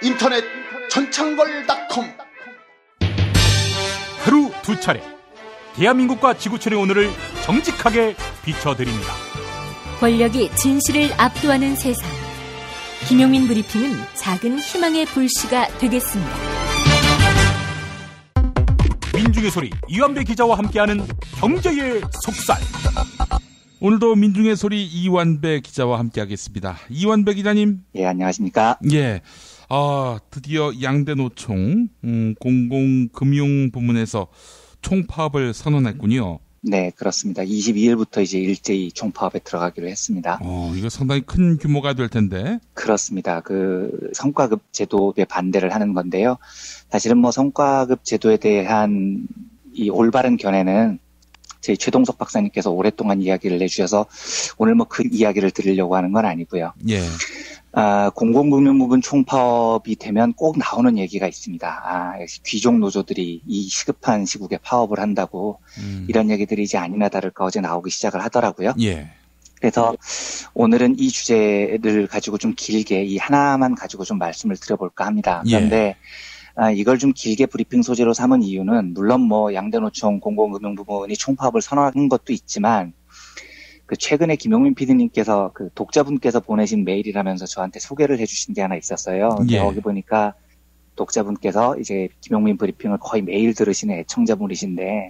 인터넷 전창걸닷컴. 하루 두 차례 대한민국과 지구촌의 오늘을 정직하게 비춰드립니다. 권력이 진실을 압도하는 세상. 김용민 브리핑은 작은 희망의 불씨가 되겠습니다. 민중의 소리 이완배 기자와 함께하는 경제의 속살. 오늘도 민중의 소리 이완배 기자와 함께하겠습니다. 이완배 기자님. 예, 안녕하십니까. 예, 드디어 양대노총 공공금융 부문에서 총파업을 선언했군요. 네, 그렇습니다. 22일부터 이제 일제히 총파업에 들어가기로 했습니다. 이거 상당히 큰 규모가 될 텐데. 그렇습니다. 그 성과급 제도에 반대를 하는 건데요. 사실은 뭐 성과급 제도에 대한 이 올바른 견해는 저희 최동석 박사님께서 오랫동안 이야기를 해주셔서 오늘 뭐 그 이야기를 드리려고 하는 건 아니고요. 예. 공공금융부문 총파업이 되면 꼭 나오는 얘기가 있습니다. 역시 귀족 노조들이 이 시급한 시국에 파업을 한다고 이런 얘기들이 이제 아니나 다를까 어제 나오기 시작을 하더라고요. 예. 그래서 오늘은 이 주제를 가지고 좀 길게 이 하나만 가지고 좀 말씀을 드려볼까 합니다. 그런데 이걸 좀 길게 브리핑 소재로 삼은 이유는 물론 뭐 양대노총 공공금융부문이 총파업을 선언한 것도 있지만 그 최근에 김용민 PD님께서 그 독자분께서 보내신 메일이라면서 저한테 소개를 해주신 게 하나 있었어요. 거기 보니까 독자분께서 이제 김용민 브리핑을 거의 매일 들으시는 애청자분이신데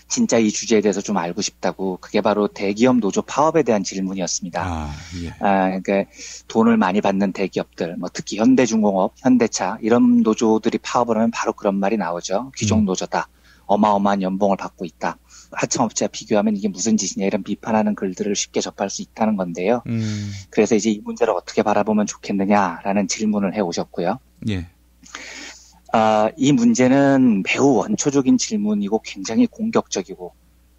진짜 이 주제에 대해서 좀 알고 싶다고. 그게 바로 대기업 노조 파업에 대한 질문이었습니다. 그러니까 돈을 많이 받는 대기업들, 뭐 특히 현대중공업, 현대차 이런 노조들이 파업을 하면 바로 그런 말이 나오죠. 귀족 노조다. 어마어마한 연봉을 받고 있다. 하청업체와 비교하면 이게 무슨 짓이냐 이런 비판하는 글들을 쉽게 접할 수 있다는 건데요. 그래서 이제 이 문제를 어떻게 바라보면 좋겠느냐라는 질문을 해오셨고요. 이 문제는 매우 원초적인 질문이고 굉장히 공격적이고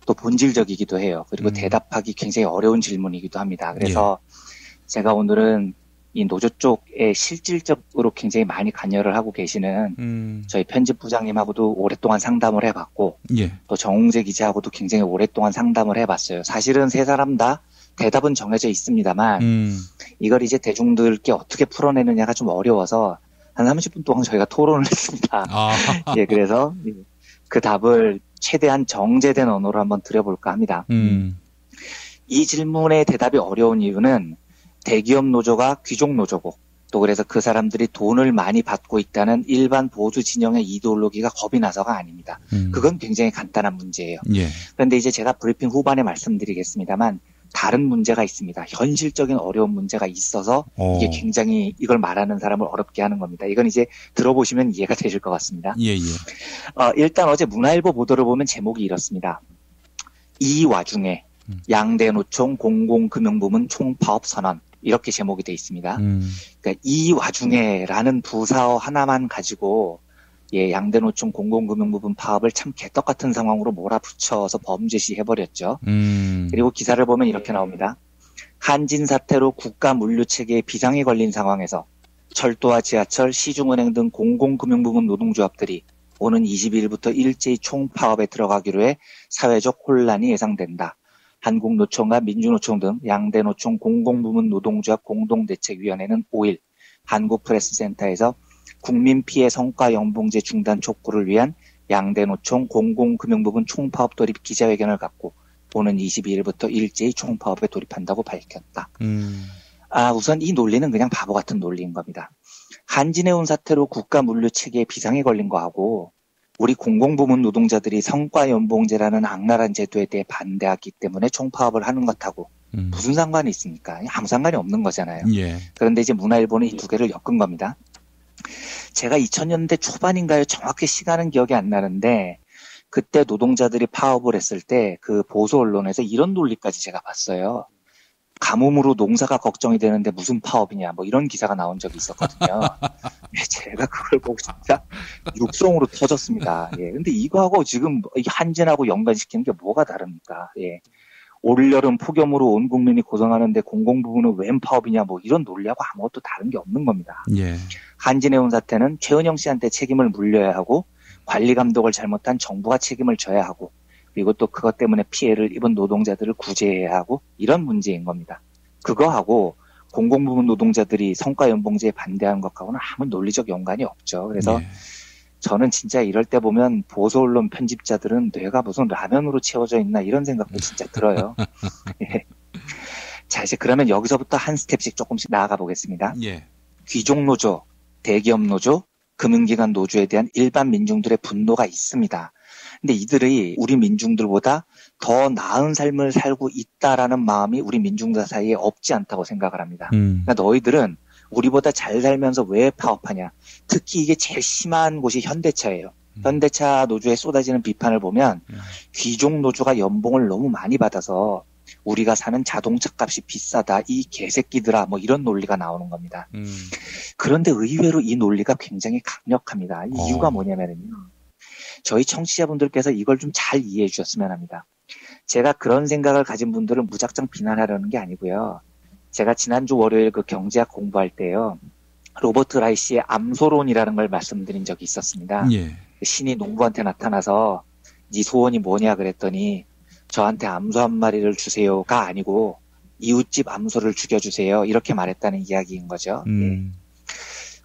또 본질적이기도 해요. 그리고 대답하기 굉장히 어려운 질문이기도 합니다. 그래서 제가 오늘은 이 노조 쪽에 실질적으로 굉장히 많이 관여를 하고 계시는 저희 편집부장님하고도 오랫동안 상담을 해봤고 또 정웅재 기자하고도 굉장히 오랫동안 상담을 해봤어요. 사실은 세 사람 다 대답은 정해져 있습니다만 이걸 이제 대중들께 어떻게 풀어내느냐가 좀 어려워서 한 30분 동안 저희가 토론을 했습니다. 그래서 그 답을 최대한 정제된 언어로 한번 드려볼까 합니다. 이 질문의 대답이 어려운 이유는 대기업 노조가 귀족 노조고 또 그래서 그 사람들이 돈을 많이 받고 있다는 일반 보수 진영의 이데올로기가 겁이 나서가 아닙니다. 그건 굉장히 간단한 문제예요. 그런데 이제 제가 브리핑 후반에 말씀드리겠습니다만 다른 문제가 있습니다. 현실적인 어려운 문제가 있어서 이게 굉장히 이걸 말하는 사람을 어렵게 하는 겁니다. 이건 이제 들어보시면 이해가 되실 것 같습니다. 일단 어제 문화일보 보도를 보면 제목이 이렇습니다. 이 와중에 양대노총 공공금융부문 총파업 선언 이렇게 제목이 돼 있습니다. 그러니까 이 와중에라는 부사어 하나만 가지고 양대노총 공공금융부문 파업을 참 개떡 같은 상황으로 몰아붙여서 범죄시 해버렸죠. 그리고 기사를 보면 이렇게 나옵니다. 한진 사태로 국가 물류체계에 비상이 걸린 상황에서 철도와 지하철, 시중은행 등 공공금융부문 노동조합들이 오는 22일부터 일제히 총파업에 들어가기로 해 사회적 혼란이 예상된다. 한국노총과 민주노총 등 양대노총 공공부문 노동조합 공동대책위원회는 5일 한국프레스센터에서 국민피해 성과연봉제 중단 촉구를 위한 양대노총 공공금융부문 총파업 돌입 기자회견을 갖고 오는 22일부터 일제히 총파업에 돌입한다고 밝혔다. 우선 이 논리는 그냥 바보 같은 논리인 겁니다. 한진해운 사태로 국가 물류체계에 비상이 걸린 거하고 우리 공공부문 노동자들이 성과연봉제라는 악랄한 제도에 대해 반대하기 때문에 총파업을 하는 것하고 무슨 상관이 있습니까? 아무 상관이 없는 거잖아요. 그런데 이제 문화일보는 이 두 개를 엮은 겁니다. 제가 2000년대 초반인가요? 정확히 시간은 기억이 안 나는데 그때 노동자들이 파업을 했을 때 그 보수 언론에서 이런 논리까지 제가 봤어요. 가뭄으로 농사가 걱정이 되는데 무슨 파업이냐 뭐 이런 기사가 나온 적이 있었거든요. 제가 그걸 보고 진짜 육성으로 터졌습니다. 근데 이거하고 지금 한진하고 연관시키는 게 뭐가 다릅니까? 올여름 폭염으로 온 국민이 고생하는데 공공부문은 웬 파업이냐 뭐 이런 논리하고 아무것도 다른 게 없는 겁니다. 한진해운 사태는 최은영 씨한테 책임을 물려야 하고 관리 감독을 잘못한 정부가 책임을 져야 하고 그리고 또 그것 때문에 피해를 입은 노동자들을 구제해야 하고 이런 문제인 겁니다. 그거하고 공공부문 노동자들이 성과연봉제에 반대하는 것하고는 아무 논리적 연관이 없죠. 그래서 저는 진짜 이럴 때 보면 보수 언론 편집자들은 뇌가 무슨 라면으로 채워져 있나 이런 생각도 진짜 들어요. 자, 이제 그러면 여기서부터 한 스텝씩 조금씩 나아가 보겠습니다. 귀족 노조, 대기업 노조, 금융기관 노조에 대한 일반 민중들의 분노가 있습니다. 근데 이들이 우리 민중들보다 더 나은 삶을 살고 있다라는 마음이 우리 민중들 사이에 없지 않다고 생각을 합니다. 그러니까 너희들은 우리보다 잘 살면서 왜 파업하냐. 특히 이게 제일 심한 곳이 현대차예요. 현대차 노조에 쏟아지는 비판을 보면 귀족 노조가 연봉을 너무 많이 받아서 우리가 사는 자동차 값이 비싸다. 이 개새끼들아 뭐 이런 논리가 나오는 겁니다. 그런데 의외로 이 논리가 굉장히 강력합니다. 이유가 뭐냐면요. 저희 청취자분들께서 이걸 좀 잘 이해해 주셨으면 합니다. 제가 그런 생각을 가진 분들을 무작정 비난하려는 게 아니고요. 제가 지난주 월요일 그 경제학 공부할 때요. 로버트 라이시의 암소론이라는 걸 말씀드린 적이 있었습니다. 신이 농부한테 나타나서 네 소원이 뭐냐 그랬더니 저한테 암소 한 마리를 주세요가 아니고 이웃집 암소를 죽여주세요. 이렇게 말했다는 이야기인 거죠. 예.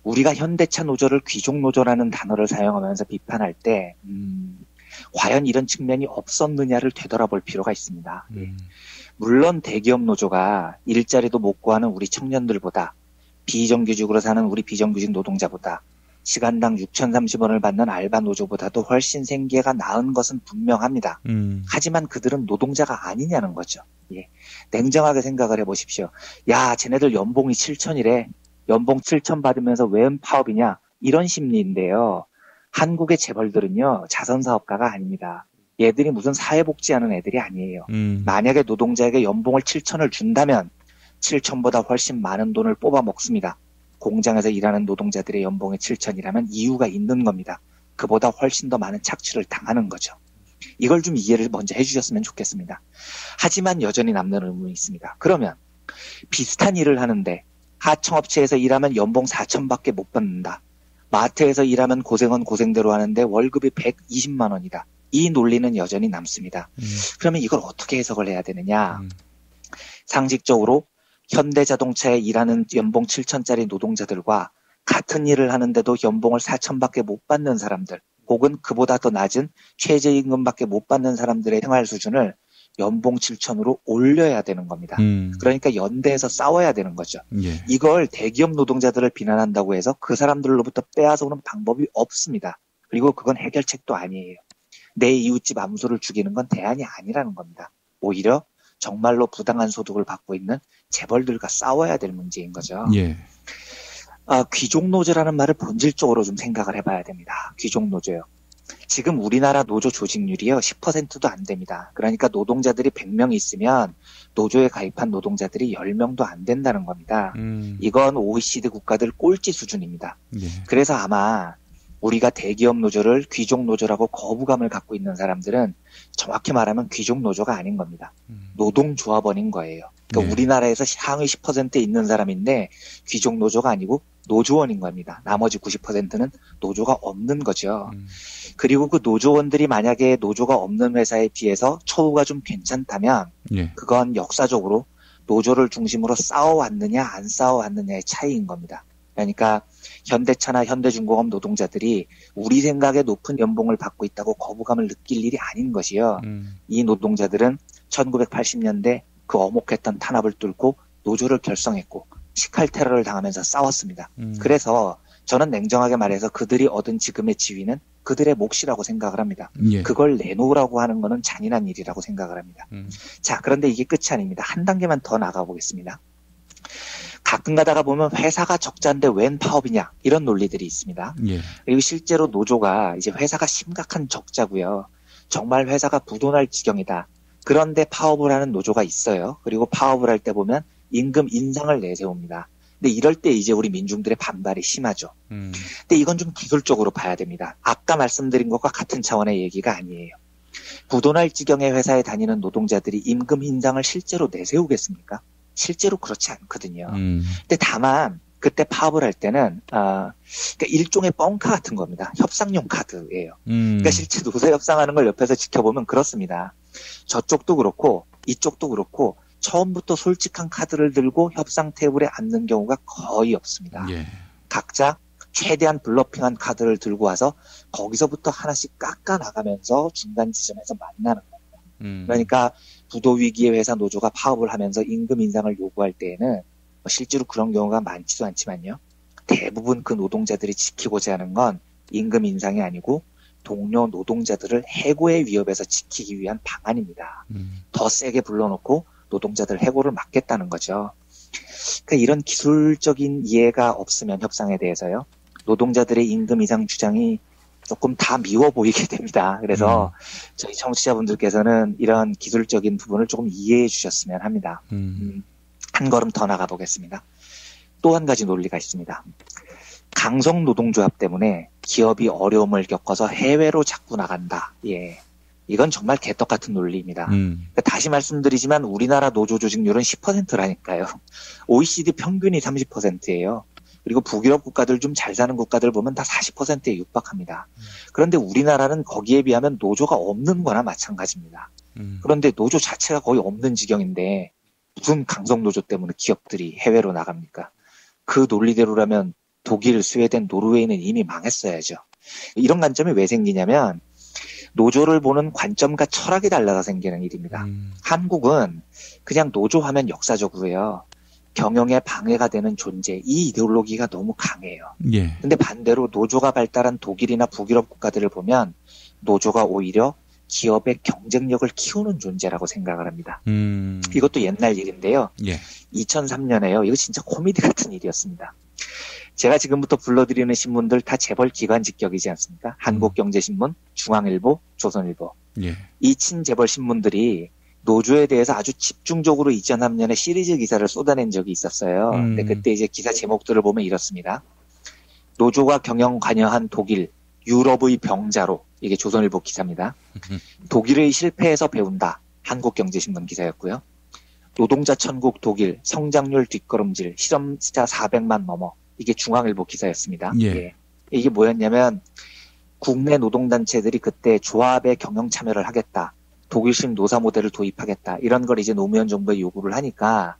우리가 현대차 노조를 귀족 노조라는 단어를 사용하면서 비판할 때 과연 이런 측면이 없었느냐를 되돌아볼 필요가 있습니다. 물론 대기업 노조가 일자리도 못 구하는 우리 청년들보다 비정규직으로 사는 우리 비정규직 노동자보다 시간당 6,030원을 받는 알바 노조보다도 훨씬 생계가 나은 것은 분명합니다. 하지만 그들은 노동자가 아니냐는 거죠. 예. 냉정하게 생각을 해보십시오. 야, 쟤네들 연봉이 7,000이래. 연봉 7,000 받으면서 웬 파업이냐. 이런 심리인데요. 한국의 재벌들은요, 자선사업가가 아닙니다. 얘들이 무슨 사회복지하는 애들이 아니에요. 만약에 노동자에게 연봉을 7,000을 준다면 7,000보다 훨씬 많은 돈을 뽑아 먹습니다. 공장에서 일하는 노동자들의 연봉이 7,000이라면 이유가 있는 겁니다. 그보다 훨씬 더 많은 착취를 당하는 거죠. 이걸 좀 이해를 먼저 해주셨으면 좋겠습니다. 하지만 여전히 남는 의문이 있습니다. 그러면 비슷한 일을 하는데 하청업체에서 일하면 연봉 4,000밖에 못 받는다. 마트에서 일하면 고생은 고생대로 하는데 월급이 120만 원이다. 이 논리는 여전히 남습니다. 그러면 이걸 어떻게 해석을 해야 되느냐. 상식적으로 현대자동차에 일하는 연봉 7,000짜리 노동자들과 같은 일을 하는데도 연봉을 4,000밖에 못 받는 사람들, 혹은 그보다 더 낮은 최저임금밖에 못 받는 사람들의 생활 수준을 연봉 7,000으로 올려야 되는 겁니다. 그러니까 연대에서 싸워야 되는 거죠. 예. 이걸 대기업 노동자들을 비난한다고 해서 그 사람들로부터 빼앗아오는 방법이 없습니다. 그리고 그건 해결책도 아니에요. 내 이웃집 암소를 죽이는 건 대안이 아니라는 겁니다. 오히려 정말로 부당한 소득을 받고 있는 재벌들과 싸워야 될 문제인 거죠. 예. 귀족노조라는 말을 본질적으로 좀 생각을 해봐야 됩니다. 귀족노조요. 지금 우리나라 노조 조직률이요 10%도 안 됩니다. 그러니까 노동자들이 100명 있으면 노조에 가입한 노동자들이 10명도 안 된다는 겁니다. 이건 OECD 국가들 꼴찌 수준입니다. 예. 그래서 아마 우리가 대기업 노조를 귀족 노조라고 거부감을 갖고 있는 사람들은 정확히 말하면 귀족 노조가 아닌 겁니다. 노동조합원인 거예요. 그러니까 우리나라에서 상위 10%에 있는 사람인데 귀족 노조가 아니고 노조원인 겁니다. 나머지 90%는 노조가 없는 거죠. 그리고 그 노조원들이 만약에 노조가 없는 회사에 비해서 처우가 좀 괜찮다면 그건 역사적으로 노조를 중심으로 싸워왔느냐 안 싸워왔느냐의 차이인 겁니다. 그러니까 현대차나 현대중공업 노동자들이 우리 생각에 높은 연봉을 받고 있다고 거부감을 느낄 일이 아닌 것이요. 이 노동자들은 1980년대 그 어목했던 탄압을 뚫고 노조를 결성했고 식칼 테러를 당하면서 싸웠습니다. 그래서 저는 냉정하게 말해서 그들이 얻은 지금의 지위는 그들의 몫이라고 생각을 합니다. 예. 그걸 내놓으라고 하는 것은 잔인한 일이라고 생각을 합니다. 자, 그런데 이게 끝이 아닙니다. 한 단계만 더 나가보겠습니다. 가끔 가다가 보면 회사가 적자인데 웬 파업이냐 이런 논리들이 있습니다. 예. 그리고 실제로 노조가 이제 회사가 심각한 적자고요. 정말 회사가 부도날 지경이다. 그런데 파업을 하는 노조가 있어요. 그리고 파업을 할 때 보면 임금 인상을 내세웁니다. 근데 이럴 때 이제 우리 민중들의 반발이 심하죠. 근데 이건 좀 기술적으로 봐야 됩니다. 아까 말씀드린 것과 같은 차원의 얘기가 아니에요. 부도날 지경의 회사에 다니는 노동자들이 임금 인상을 실제로 내세우겠습니까? 실제로 그렇지 않거든요. 근데 다만 그때 파업을 할 때는 그러니까 일종의 뻥카 같은 겁니다. 협상용 카드예요. 그러니까 실제 노사 협상하는 걸 옆에서 지켜보면 그렇습니다. 저쪽도 그렇고 이쪽도 그렇고 처음부터 솔직한 카드를 들고 협상 테이블에 앉는 경우가 거의 없습니다. 예. 각자 최대한 블러핑한 카드를 들고 와서 거기서부터 하나씩 깎아 나가면서 중간 지점에서 만나는 겁니다. 그러니까 부도 위기의 회사 노조가 파업을 하면서 임금 인상을 요구할 때에는 실제로 그런 경우가 많지도 않지만요. 대부분 그 노동자들이 지키고자 하는 건 임금 인상이 아니고 동료 노동자들을 해고의 위협에서 지키기 위한 방안입니다. 더 세게 불러놓고 노동자들 해고를 막겠다는 거죠. 그러니까 이런 기술적인 이해가 없으면 협상에 대해서요. 노동자들의 임금 인상 주장이 조금 다 미워 보이게 됩니다. 그래서 저희 청취자분들께서는 이런 기술적인 부분을 조금 이해해 주셨으면 합니다. 한 걸음 더 나가 보겠습니다. 또 한 가지 논리가 있습니다. 강성 노동조합 때문에 기업이 어려움을 겪어서 해외로 자꾸 나간다. 예. 이건 정말 개떡 같은 논리입니다. 그러니까 다시 말씀드리지만 우리나라 노조 조직률은 10%라니까요. OECD 평균이 30%예요. 그리고 북유럽 국가들 좀 잘 사는 국가들 보면 다 40%에 육박합니다. 그런데 우리나라는 거기에 비하면 노조가 없는 거나 마찬가지입니다. 그런데 노조 자체가 거의 없는 지경인데 무슨 강성노조 때문에 기업들이 해외로 나갑니까? 그 논리대로라면 독일, 스웨덴, 노르웨이는 이미 망했어야죠. 이런 관점이 왜 생기냐면 노조를 보는 관점과 철학이 달라서 생기는 일입니다. 한국은 그냥 노조하면 역사적으로요. 경영에 방해가 되는 존재, 이 이데올로기가 너무 강해요. 예. 근데 반대로 노조가 발달한 독일이나 북유럽 국가들을 보면 노조가 오히려 기업의 경쟁력을 키우는 존재라고 생각을 합니다. 이것도 옛날 일인데요. 예. 2003년에요. 이거 진짜 코미디 같은 일이었습니다. 제가 지금부터 불러드리는 신문들 다 재벌 기관 직격이지 않습니까? 한국경제신문, 중앙일보, 조선일보. 예. 이 친재벌 신문들이 노조에 대해서 아주 집중적으로 2003년에 시리즈 기사를 쏟아낸 적이 있었어요. 근데 그때 이제 기사 제목들을 보면 이렇습니다. 노조가 경영 관여한 독일, 유럽의 병자로. 이게 조선일보 기사입니다. 독일의 실패에서 배운다. 한국경제신문 기사였고요. 노동자 천국 독일, 성장률 뒷걸음질, 실업자 400만 넘어. 이게 중앙일보 기사였습니다. 예. 예. 이게 뭐였냐면 국내 노동단체들이 그때 조합에 경영 참여를 하겠다. 독일식 노사 모델을 도입하겠다. 이런 걸 이제 노무현 정부에 요구를 하니까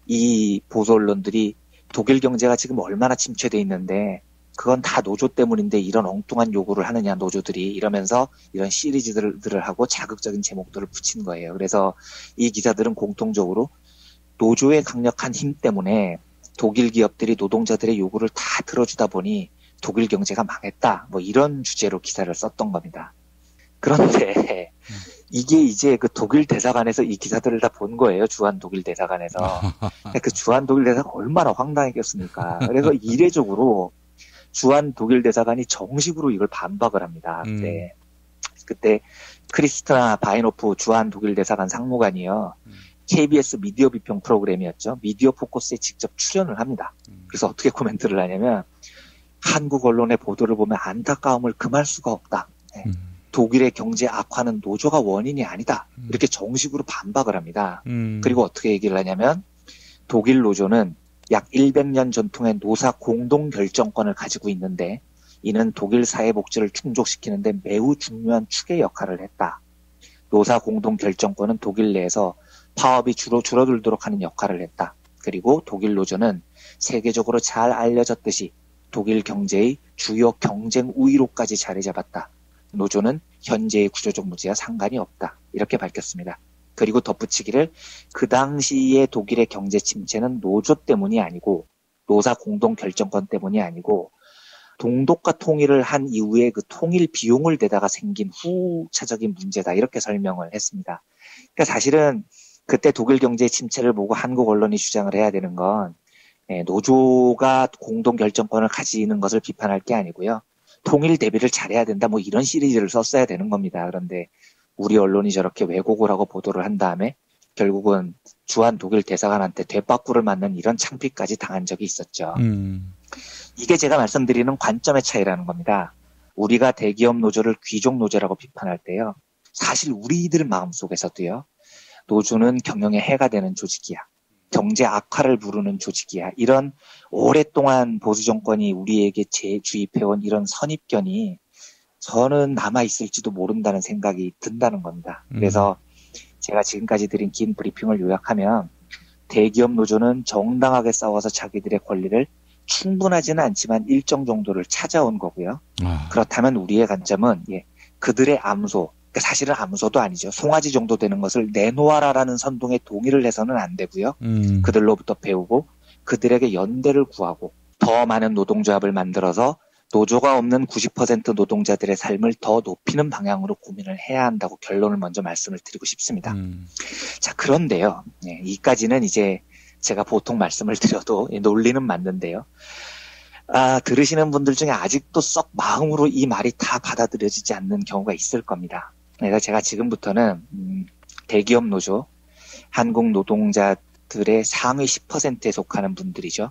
이 보수 언론들이 독일 경제가 지금 얼마나 침체돼 있는데 그건 다 노조 때문인데 이런 엉뚱한 요구를 하느냐 노조들이 이러면서 이런 시리즈들을 하고 자극적인 제목들을 붙인 거예요. 그래서 이 기사들은 공통적으로 노조의 강력한 힘 때문에 독일 기업들이 노동자들의 요구를 다 들어주다 보니 독일 경제가 망했다. 뭐 이런 주제로 기사를 썼던 겁니다. 그런데 이게 이제 그 독일 대사관에서 이 기사들을 다 본 거예요. 주한 독일 대사관에서. 그 주한 독일 대사가 얼마나 황당했겠습니까. 그래서 이례적으로 주한 독일 대사관이 정식으로 이걸 반박을 합니다. 그때 크리스티나 바이노프 주한 독일 대사관 상무관이요. KBS 미디어 비평 프로그램이었죠. 미디어 포커스에 직접 출연을 합니다. 그래서 어떻게 코멘트를 하냐면 한국 언론의 보도를 보면 안타까움을 금할 수가 없다. 네. 독일의 경제 악화는 노조가 원인이 아니다. 이렇게 정식으로 반박을 합니다. 그리고 어떻게 얘기를 하냐면 독일 노조는 약 100년 전통의 노사 공동 결정권을 가지고 있는데 이는 독일 사회복지를 충족시키는데 매우 중요한 축의 역할을 했다. 노사 공동 결정권은 독일 내에서 파업이 주로 줄어들도록 하는 역할을 했다. 그리고 독일 노조는 세계적으로 잘 알려졌듯이 독일 경제의 주요 경쟁 우위로까지 자리 잡았다. 노조는 현재의 구조적 문제와 상관이 없다. 이렇게 밝혔습니다. 그리고 덧붙이기를 그 당시의 독일의 경제 침체는 노조 때문이 아니고 노사 공동 결정권 때문이 아니고 동독과 통일을 한 이후에 그 통일 비용을 대다가 생긴 후차적인 문제다. 이렇게 설명을 했습니다. 그러니까 사실은 그때 독일 경제 침체를 보고 한국 언론이 주장을 해야 되는 건 노조가 공동 결정권을 가지는 것을 비판할 게 아니고요. 통일 대비를 잘해야 된다. 뭐 이런 시리즈를 썼어야 되는 겁니다. 그런데 우리 언론이 저렇게 왜곡을 하고 보도를 한 다음에 결국은 주한 독일 대사관한테 되바꾸를 맞는 이런 창피까지 당한 적이 있었죠. 이게 제가 말씀드리는 관점의 차이라는 겁니다. 우리가 대기업 노조를 귀족 노조라고 비판할 때요. 사실 우리들 마음속에서도요. 노조는 경영에 해가 되는 조직이야. 경제 악화를 부르는 조직이야. 이런 오랫동안 보수 정권이 우리에게 재주입해온 이런 선입견이 저는 남아있을지도 모른다는 생각이 든다는 겁니다. 그래서 제가 지금까지 드린 긴 브리핑을 요약하면 대기업 노조는 정당하게 싸워서 자기들의 권리를 충분하지는 않지만 일정 정도를 찾아온 거고요. 그렇다면 우리의 관점은 그들의 암소, 그러니까 사실은 암소도 아니죠. 송아지 정도 되는 것을 내놓아라라는 선동에 동의를 해서는 안 되고요. 그들로부터 배우고 그들에게 연대를 구하고 더 많은 노동조합을 만들어서 노조가 없는 90% 노동자들의 삶을 더 높이는 방향으로 고민을 해야 한다고 결론을 먼저 말씀을 드리고 싶습니다. 자, 그런데요. 이까지는 이제 제가 보통 말씀을 드려도 논리는 맞는데요. 들으시는 분들 중에 아직도 썩 마음으로 이 말이 다 받아들여지지 않는 경우가 있을 겁니다. 그래서 제가 지금부터는 대기업 노조, 한국 노동자들의 상위 10%에 속하는 분들이죠.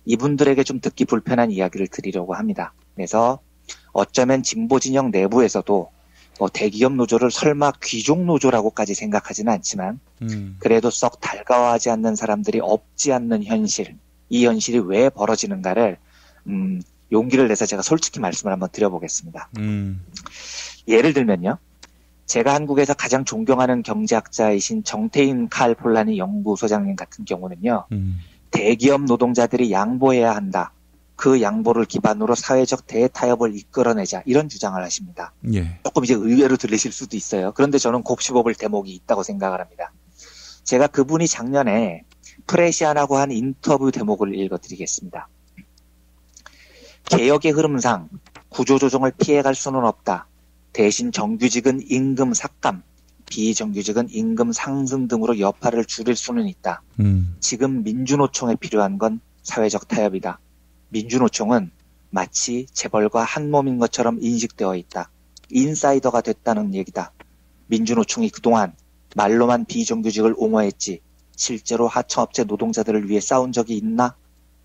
이분들에게 좀 듣기 불편한 이야기를 드리려고 합니다. 그래서 어쩌면 진보 진영 내부에서도 대기업 노조를 설마 귀족 노조라고까지 생각하지는 않지만 그래도 썩 달가워하지 않는 사람들이 없지 않는 현실, 이 현실이 왜 벌어지는가를 용기를 내서 제가 솔직히 말씀을 한번 드려보겠습니다. 예를 들면요. 제가 한국에서 가장 존경하는 경제학자이신 정태인 칼 폴라니 연구소장님 같은 경우는요. 대기업 노동자들이 양보해야 한다. 그 양보를 기반으로 사회적 대타협을 이끌어내자 이런 주장을 하십니다. 예. 조금 이제 의외로 들리실 수도 있어요. 그런데 저는 곱씹어볼 대목이 있다고 생각을 합니다. 제가 그분이 작년에 프레시안하고 한 인터뷰 대목을 읽어드리겠습니다. 개혁의 흐름상 구조조정을 피해갈 수는 없다. 대신 정규직은 임금 삭감, 비정규직은 임금 상승 등으로 여파를 줄일 수는 있다. 지금 민주노총에 필요한 건 사회적 타협이다. 민주노총은 마치 재벌과 한 몸인 것처럼 인식되어 있다. 인사이더가 됐다는 얘기다. 민주노총이 그동안 말로만 비정규직을 옹호했지 실제로 하청업체 노동자들을 위해 싸운 적이 있나?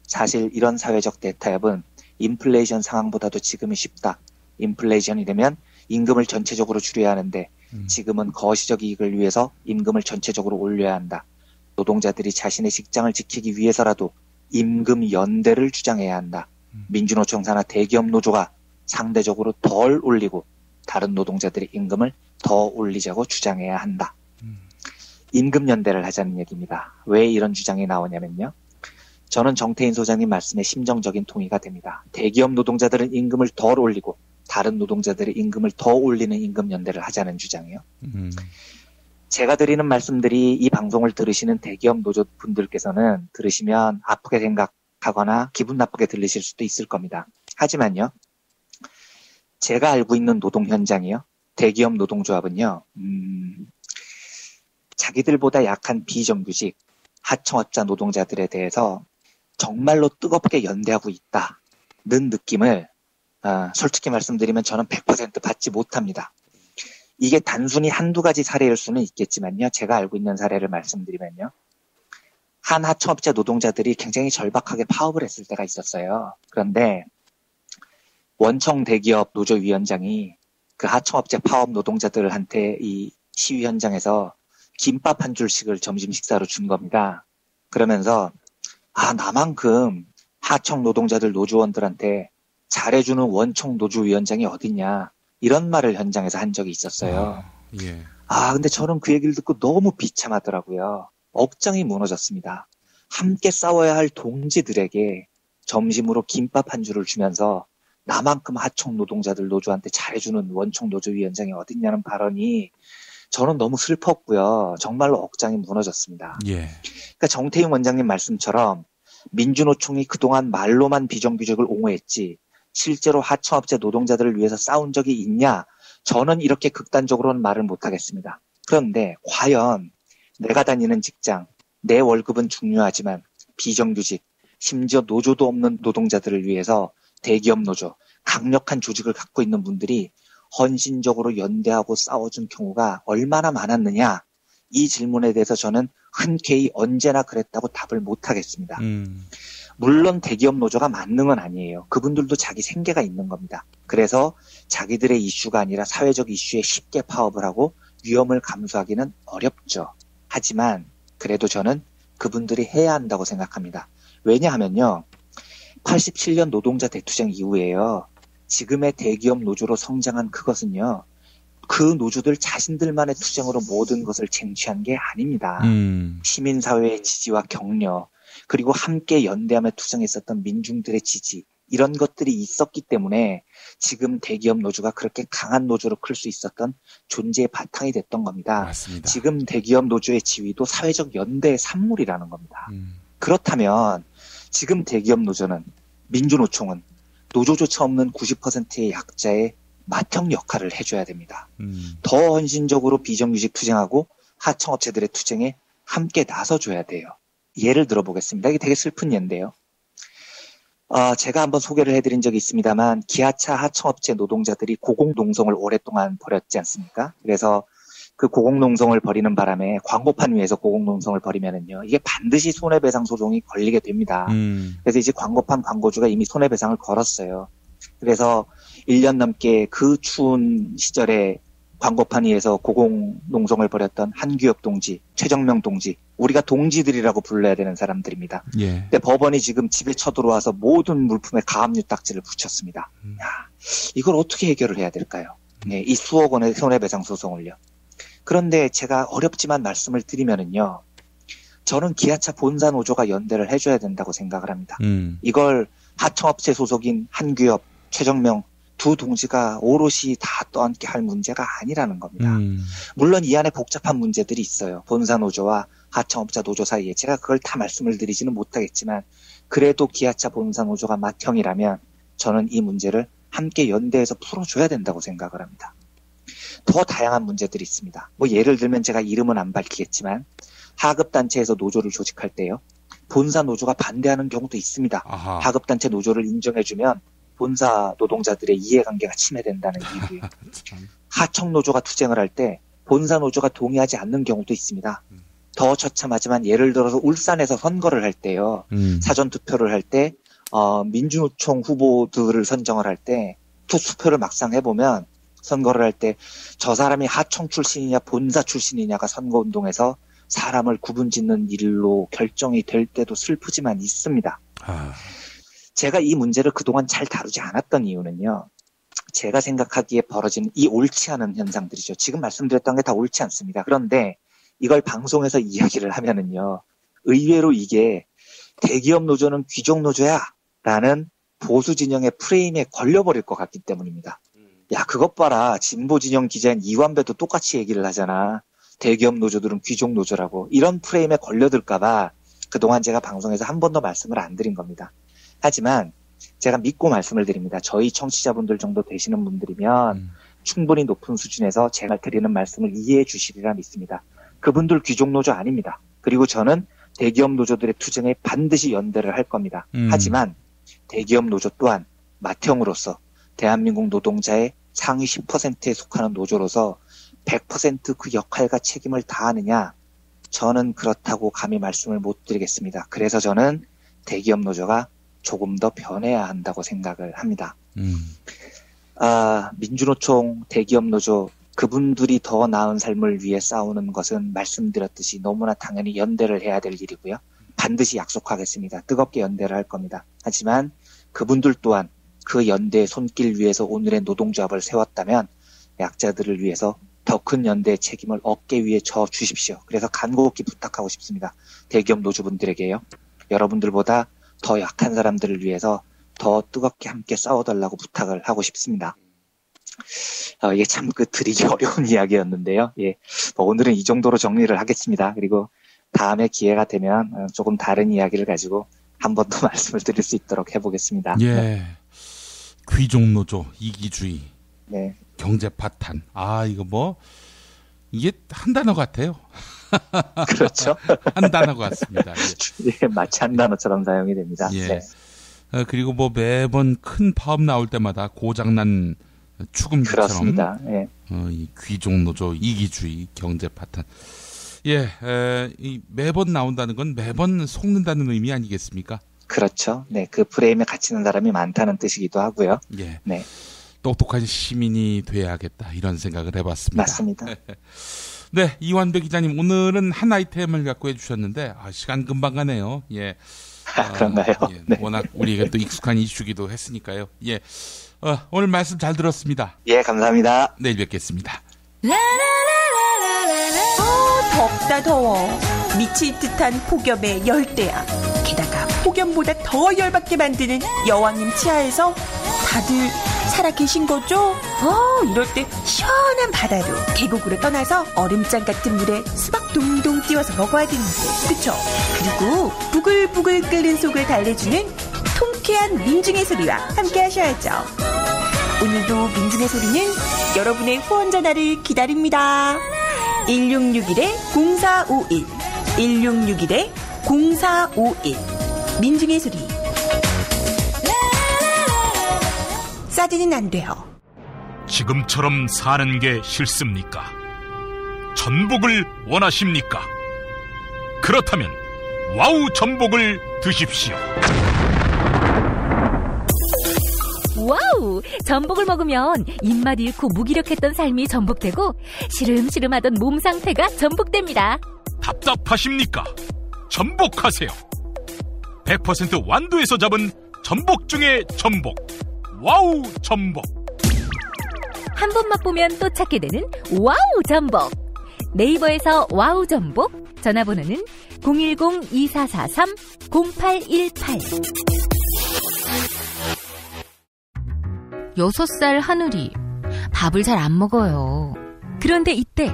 사실 이런 사회적 대타협은 인플레이션 상황보다도 지금이 쉽다. 인플레이션이 되면 임금을 전체적으로 줄여야 하는데 지금은 거시적 이익을 위해서 임금을 전체적으로 올려야 한다. 노동자들이 자신의 직장을 지키기 위해서라도 임금 연대를 주장해야 한다. 민주노총 산하 대기업 노조가 상대적으로 덜 올리고 다른 노동자들의 임금을 더 올리자고 주장해야 한다. 임금 연대를 하자는 얘기입니다. 왜 이런 주장이 나오냐면요. 저는 정태인 소장님 말씀에 심정적인 동의가 됩니다. 대기업 노동자들은 임금을 덜 올리고 다른 노동자들의 임금을 더 올리는 임금 연대를 하자는 주장이요. 제가 드리는 말씀들이 이 방송을 들으시는 대기업 노조분들께서는 들으시면 아프게 생각하거나 기분 나쁘게 들리실 수도 있을 겁니다. 하지만요. 제가 알고 있는 노동 현장이요. 대기업 노동조합은요. 자기들보다 약한 비정규직, 하청업자 노동자들에 대해서 정말로 뜨겁게 연대하고 있다는 느낌을 솔직히 말씀드리면 저는 100% 받지 못합니다. 이게 단순히 한두 가지 사례일 수는 있겠지만요. 제가 알고 있는 사례를 말씀드리면요. 한 하청업체 노동자들이 굉장히 절박하게 파업을 했을 때가 있었어요. 그런데 원청 대기업 노조위원장이 그 하청업체 파업 노동자들한테 이 시위 현장에서 김밥 한 줄씩을 점심 식사로 준 겁니다. 그러면서 나만큼 하청 노동자들 노조원들한테 잘해주는 원청 노조위원장이 어딨냐 이런 말을 현장에서 한 적이 있었어요. 예. 근데 저는 그 얘기를 듣고 너무 비참하더라고요. 억장이 무너졌습니다. 함께 싸워야 할 동지들에게 점심으로 김밥 한 줄을 주면서 나만큼 하청 노동자들 노조한테 잘해주는 원청 노조위원장이 어딨냐는 발언이 저는 너무 슬펐고요. 정말로 억장이 무너졌습니다. 예. 그러니까 정태인 원장님 말씀처럼 민주노총이 그동안 말로만 비정규직을 옹호했지 실제로 하청업체 노동자들을 위해서 싸운 적이 있냐? 저는 이렇게 극단적으로는 말을 못하겠습니다. 그런데 과연 내가 다니는 직장, 내 월급은 중요하지만 비정규직, 심지어 노조도 없는 노동자들을 위해서 대기업 노조, 강력한 조직을 갖고 있는 분들이 헌신적으로 연대하고 싸워준 경우가 얼마나 많았느냐? 이 질문에 대해서 저는 흔쾌히 언제나 그랬다고 답을 못하겠습니다. 물론 대기업 노조가 만능은 아니에요. 그분들도 자기 생계가 있는 겁니다. 그래서 자기들의 이슈가 아니라 사회적 이슈에 쉽게 파업을 하고 위험을 감수하기는 어렵죠. 하지만 그래도 저는 그분들이 해야 한다고 생각합니다. 왜냐하면요. 87년 노동자 대투쟁 이후에요. 지금의 대기업 노조로 성장한 그것은요. 그 노조들 자신들만의 투쟁으로 모든 것을 쟁취한 게 아닙니다. 시민사회의 지지와 격려, 그리고 함께 연대하며 투쟁했었던 민중들의 지지, 이런 것들이 있었기 때문에 지금 대기업 노조가 그렇게 강한 노조로 클 수 있었던 존재의 바탕이 됐던 겁니다. 맞습니다. 지금 대기업 노조의 지위도 사회적 연대의 산물이라는 겁니다. 그렇다면 지금 대기업 노조는, 민주노총은 노조조차 없는 90%의 약자의 맏형 역할을 해줘야 됩니다. 더 헌신적으로 비정규직 투쟁하고 하청업체들의 투쟁에 함께 나서줘야 돼요. 예를 들어보겠습니다. 이게 되게 슬픈 예인데요. 제가 한번 소개를 해드린 적이 있습니다만 기아차 하청업체 노동자들이 고공농성을 오랫동안 벌였지 않습니까? 그래서 그 고공농성을 벌이는 바람에 광고판 위에서 고공농성을 벌이면은요, 이게 반드시 손해배상 소송이 걸리게 됩니다. 그래서 이제 광고판 광고주가 이미 손해배상을 걸었어요. 그래서 1년 넘게 그 추운 시절에 광고판 위에서 고공농성을 벌였던 한규혁 동지, 최정명 동지, 우리가 동지들이라고 불러야 되는 사람들입니다. 예. 근데 법원이 지금 집에 쳐들어와서 모든 물품에 가압류 딱지를 붙였습니다. 이걸 어떻게 해결을 해야 될까요? 네, 이 수억 원의 손해배상 소송을요. 그런데 제가 어렵지만 말씀을 드리면은요. 저는 기아차 본사 노조가 연대를 해줘야 된다고 생각을 합니다. 이걸 하청업체 소속인 한규엽, 최정명 두 동지가 오롯이 다 떠안게 할 문제가 아니라는 겁니다. 물론 이 안에 복잡한 문제들이 있어요. 본사 노조와 하청업자 노조 사이에. 제가 그걸 다 말씀을 드리지는 못하겠지만 그래도 기아차 본사 노조가 맏형이라면 저는 이 문제를 함께 연대해서 풀어줘야 된다고 생각을 합니다. 더 다양한 문제들이 있습니다. 뭐 예를 들면 제가 이름은 안 밝히겠지만 하급단체에서 노조를 조직할 때요. 본사 노조가 반대하는 경우도 있습니다. 아하. 하급단체 노조를 인정해주면 본사 노동자들의 이해관계가 침해된다는 이유고요. 하청 노조가 투쟁을 할 때 본사 노조가 동의하지 않는 경우도 있습니다. 더 처참하지만 예를 들어서 울산에서 선거를 할 때요. 사전투표를 할 때 민주노총 후보들을 선정을 할 때 투표를 막상 해보면 선거를 할 때 저 사람이 하청 출신이냐 본사 출신이냐가 선거운동에서 사람을 구분짓는 일로 결정이 될 때도 슬프지만 있습니다. 제가 이 문제를 그동안 잘 다루지 않았던 이유는요. 제가 생각하기에 벌어지는 이 옳지 않은 현상들이죠. 지금 말씀드렸던 게 다 옳지 않습니다. 그런데 이걸 방송에서 이야기를 하면은요. 의외로 이게 대기업 노조는 귀족 노조야 라는 보수 진영의 프레임에 걸려버릴 것 같기 때문입니다. 야, 그것 봐라. 진보 진영 기자인 이완배도 똑같이 얘기를 하잖아. 대기업 노조들은 귀족 노조라고. 이런 프레임에 걸려들까봐 그동안 제가 방송에서 한 번도 말씀을 안 드린 겁니다. 하지만 제가 믿고 말씀을 드립니다. 저희 청취자분들 정도 되시는 분들이면 충분히 높은 수준에서 제가 드리는 말씀을 이해해 주시리라 믿습니다. 그분들 귀족 노조 아닙니다. 그리고 저는 대기업 노조들의 투쟁에 반드시 연대를 할 겁니다. 하지만 대기업 노조 또한 맏형으로서 대한민국 노동자의 상위 10%에 속하는 노조로서 100% 그 역할과 책임을 다하느냐? 저는 그렇다고 감히 말씀을 못 드리겠습니다. 그래서 저는 대기업 노조가 조금 더 변해야 한다고 생각을 합니다. 민주노총, 대기업 노조, 그분들이 더 나은 삶을 위해 싸우는 것은 말씀드렸듯이 너무나 당연히 연대를 해야 될 일이고요. 반드시 약속하겠습니다. 뜨겁게 연대를 할 겁니다. 하지만 그분들 또한 그 연대의 손길 위에서 오늘의 노동조합을 세웠다면 약자들을 위해서 더 큰 연대의 책임을 어깨 위에 져 주십시오. 그래서 간곡히 부탁하고 싶습니다. 대기업 노조분들에게요. 여러분들보다 더 약한 사람들을 위해서 더 뜨겁게 함께 싸워달라고 부탁을 하고 싶습니다. 이게 참 드리기 어려운 이야기였는데요. 예, 오늘은 이 정도로 정리를 하겠습니다. 그리고 다음에 기회가 되면 조금 다른 이야기를 가지고 한 번 더 말씀을 드릴 수 있도록 해보겠습니다. 예, 네. 귀족 노조, 이기주의, 네. 경제 파탄. 이거 이게 한 단어 같아요. 그렇죠. 한 단어 같습니다. 예, 마치 한 단어처럼 사용이 됩니다. 예. 네. 그리고 매번 큰 파업 나올 때마다 고장난 추금기처럼. 그렇습니다. 예. 이 귀족 노조, 이기주의, 경제 파탄. 예, 매번 나온다는 건 매번 속는다는 의미 아니겠습니까? 그렇죠. 네, 그 프레임에 갇히는 사람이 많다는 뜻이기도 하고요. 예. 네. 똑똑한 시민이 돼야겠다 이런 생각을 해봤습니다. 맞습니다. 네, 이완배 기자님 오늘은 한 아이템을 갖고 해주셨는데 시간 금방 가네요. 예. 그런가요? 예, 네. 워낙 우리에게 또 익숙한 이슈기도 했으니까요. 예. 오늘 말씀 잘 들었습니다. 예, 감사합니다. 내일 뵙겠습니다. 덥다 더워. 미칠 듯한 폭염의 열대야. 게다가 폭염보다 더 열받게 만드는 여왕님 치하에서 다들 살아계신 거죠? 이럴 때 시원한 바다로 계곡으로 떠나서 얼음장 같은 물에 수박 동동 띄워서 먹어야 되는데, 그쵸? 그리고 부글부글 끓는 속을 달래주는 통쾌한 민중의 소리와 함께 하셔야죠. 오늘도 민중의 소리는 여러분의 후원 전화를 기다립니다. 1661-0451 1661-0451 민중의 소리. 싸지는 안 돼요. 지금처럼 사는 게 싫습니까? 전복을 원하십니까? 그렇다면 와우 전복을 드십시오. 와우! 전복을 먹으면 입맛 잃고 무기력했던 삶이 전복되고 시름시름하던 몸 상태가 전복됩니다. 답답하십니까? 전복하세요. 100% 완도에서 잡은 전복 중에 전복. 와우 전복. 한 번 맛보면 또 찾게 되는 와우 전복. 네이버에서 와우 전복, 전화번호는 010-2443-0818. 6살 하늘이 밥을 잘 안 먹어요. 그런데 이때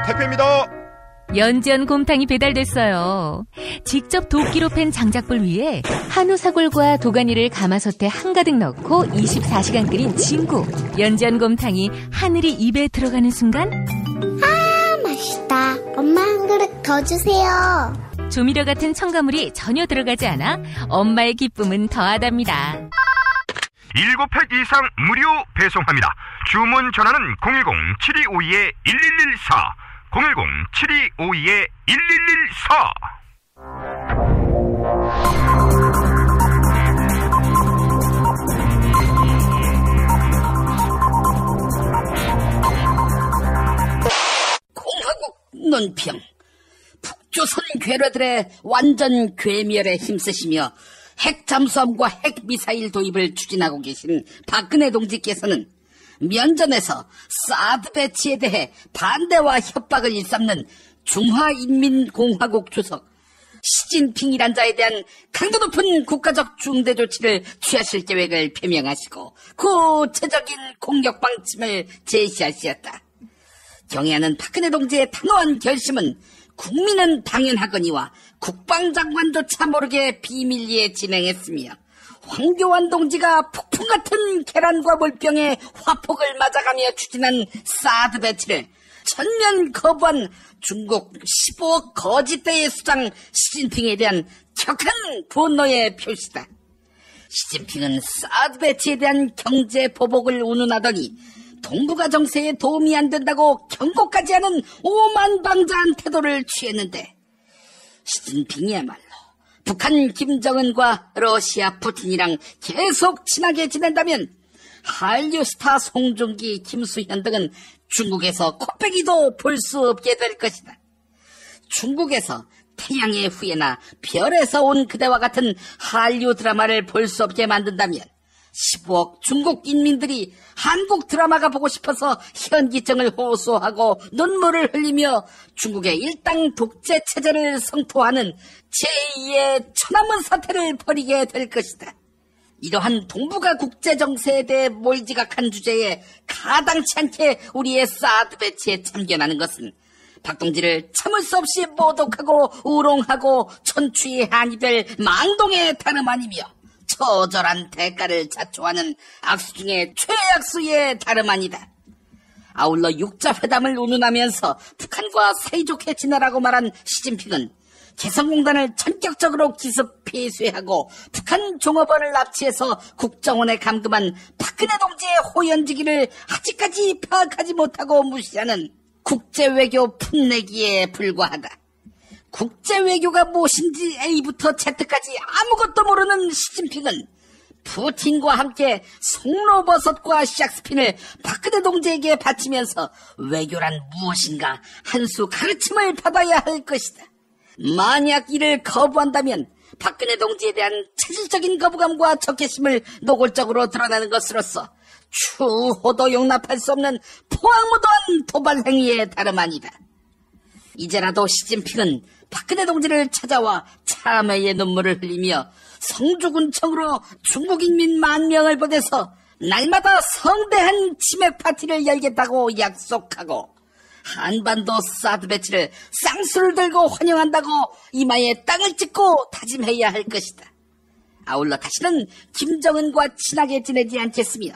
택배입니다. 연지연 곰탕이 배달됐어요. 직접 도끼로 팬 장작불 위에 한우 사골과 도가니를 가마솥에 한가득 넣고 24시간 끓인 진구. 연지연 곰탕이 하늘이 입에 들어가는 순간, 아, 맛있다. 엄마 한 그릇 더 주세요. 조미료 같은 첨가물이 전혀 들어가지 않아 엄마의 기쁨은 더하답니다. 7팩 이상 무료 배송합니다. 주문 전화는 010-7252-1114 010-7252-1114. 공화국 논평. 북조선 괴뢰들의 완전 괴멸에 힘쓰시며 핵 잠수함과 핵 미사일 도입을 추진하고 계신 박근혜 동지께서는 면전에서 사드 배치에 대해 반대와 협박을 일삼는 중화인민공화국 주석 시진핑이란 자에 대한 강도 높은 국가적 중대 조치를 취하실 계획을 표명하시고 구체적인 공격 방침을 제시하셨다. 경애하는 박근혜 동지의 단호한 결심은 국민은 당연하거니와 국방장관조차 모르게 비밀리에 진행했으며 황교안 동지가 폭풍 같은 계란과 물병에 화폭을 맞아가며 추진한 사드 배치를 전면 거부한 중국 15억 거짓대의 수장 시진핑에 대한 격한 분노의 표시다. 시진핑은 사드 배치에 대한 경제 보복을 운운하더니 동북아 정세에 도움이 안 된다고 경고까지 하는 오만방자한 태도를 취했는데, 시진핑이야말로 북한 김정은과 러시아 푸틴이랑 계속 친하게 지낸다면 한류 스타 송중기, 김수현 등은 중국에서 코빼기도 볼 수 없게 될 것이다. 중국에서 태양의 후예나 별에서 온 그대와 같은 한류 드라마를 볼 수 없게 만든다면 15억 중국 인민들이 한국 드라마가 보고 싶어서 현기증을 호소하고 눈물을 흘리며 중국의 일당 독재 체제를 성토하는 제2의 천안문 사태를 벌이게 될 것이다. 이러한 동북아 국제 정세에 대해 몰지각한 주제에 가당치 않게 우리의 사드 배치에 참견하는 것은 박동지를 참을 수 없이 모독하고 우롱하고 천추의 한이 될 망동의 다름 아니며 처절한 대가를 자초하는 악수 중에 최악수의 다름 아니다. 아울러 육자회담을 운운하면서 북한과 사이좋게 지내라고 말한 시진핑은 개성공단을 전격적으로 기습 폐쇄하고 북한 종업원을 납치해서 국정원에 감금한 박근혜 동지의 호연지기를 아직까지 파악하지 못하고 무시하는 국제외교 풋내기에 불과하다. 국제외교가 무엇인지 A부터 Z까지 아무것도 모르는 시진핑은 푸틴과 함께 송로버섯과 샥스핀을 박근혜 동지에게 바치면서 외교란 무엇인가 한 수 가르침을 받아야 할 것이다. 만약 이를 거부한다면 박근혜 동지에 대한 체질적인 거부감과 적개심을 노골적으로 드러내는 것으로서 추호도 용납할 수 없는 포악무도한 도발 행위에 다름 아니다. 이제라도 시진핑은 박근혜 동지를 찾아와 참회의 눈물을 흘리며 성주군청으로 중국인민 10,000명을 보내서 날마다 성대한 치맥 파티를 열겠다고 약속하고 한반도 사드 배치를 쌍수를 들고 환영한다고 이마에 땅을 찍고 다짐해야 할 것이다. 아울러 다시는 김정은과 친하게 지내지 않겠으며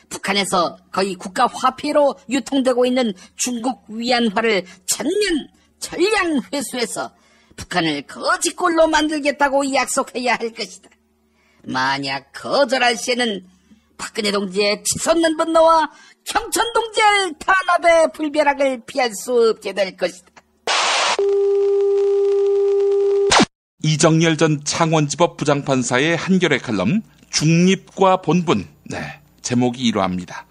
북한에서 거의 국가 화폐로 유통되고 있는 중국 위안화를 전량 회수해서 북한을 거지꼴로 만들겠다고 약속해야 할 것이다. 만약 거절할 시에는 박근혜 동지의 치솟는 분노와 경천 동지의 탄압의 불벼락을 피할 수 없게 될 것이다. 이정열 전 창원지법 부장판사의 한겨레 칼럼 중립과 본분, 제목이 이러합니다.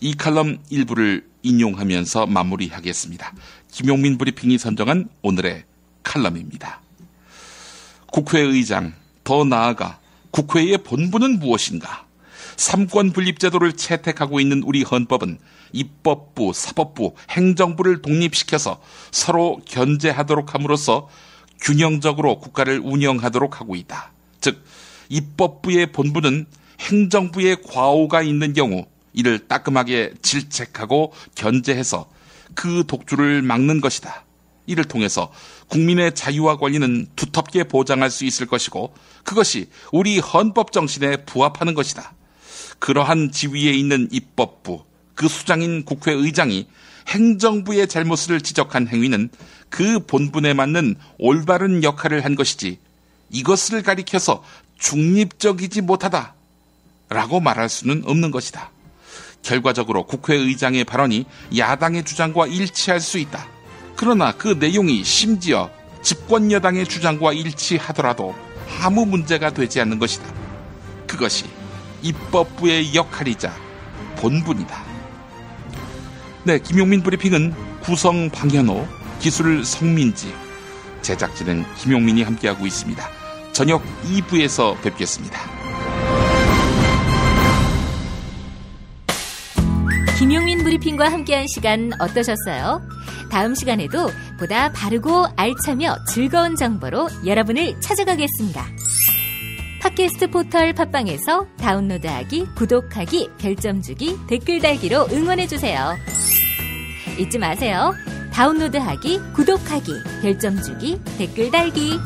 이 칼럼 일부를 인용하면서 마무리하겠습니다. 김용민 브리핑이 선정한 오늘의 칼럼입니다. 국회의장, 더 나아가 국회의 본분은 무엇인가? 삼권 분립제도를 채택하고 있는 우리 헌법은 입법부, 사법부, 행정부를 독립시켜서 서로 견제하도록 함으로써 균형적으로 국가를 운영하도록 하고 있다. 즉, 입법부의 본부는 행정부의 과오가 있는 경우 이를 따끔하게 질책하고 견제해서 그 독주를 막는 것이다. 이를 통해서 국민의 자유와 권리는 두텁게 보장할 수 있을 것이고 그것이 우리 헌법 정신에 부합하는 것이다. 그러한 지위에 있는 입법부, 그 수장인 국회의장이 행정부의 잘못을 지적한 행위는 그 본분에 맞는 올바른 역할을 한 것이지 이것을 가리켜서 중립적이지 못하다 라고 말할 수는 없는 것이다. 결과적으로 국회의장의 발언이 야당의 주장과 일치할 수 있다. 그러나 그 내용이 심지어 집권 여당의 주장과 일치하더라도 아무 문제가 되지 않는 것이다. 그것이 입법부의 역할이자 본분이다. 네, 김용민 브리핑은 구성 방현호, 기술 성민지, 제작진은 김용민이 함께하고 있습니다. 저녁 2부에서 뵙겠습니다. 김용민 브리핑과 함께한 시간 어떠셨어요? 다음 시간에도 보다 바르고 알차며 즐거운 정보로 여러분을 찾아가겠습니다. 팟캐스트 포털 팟빵에서 다운로드하기, 구독하기, 별점 주기, 댓글 달기로 응원해주세요. 잊지 마세요. 다운로드하기, 구독하기, 별점 주기, 댓글 달기.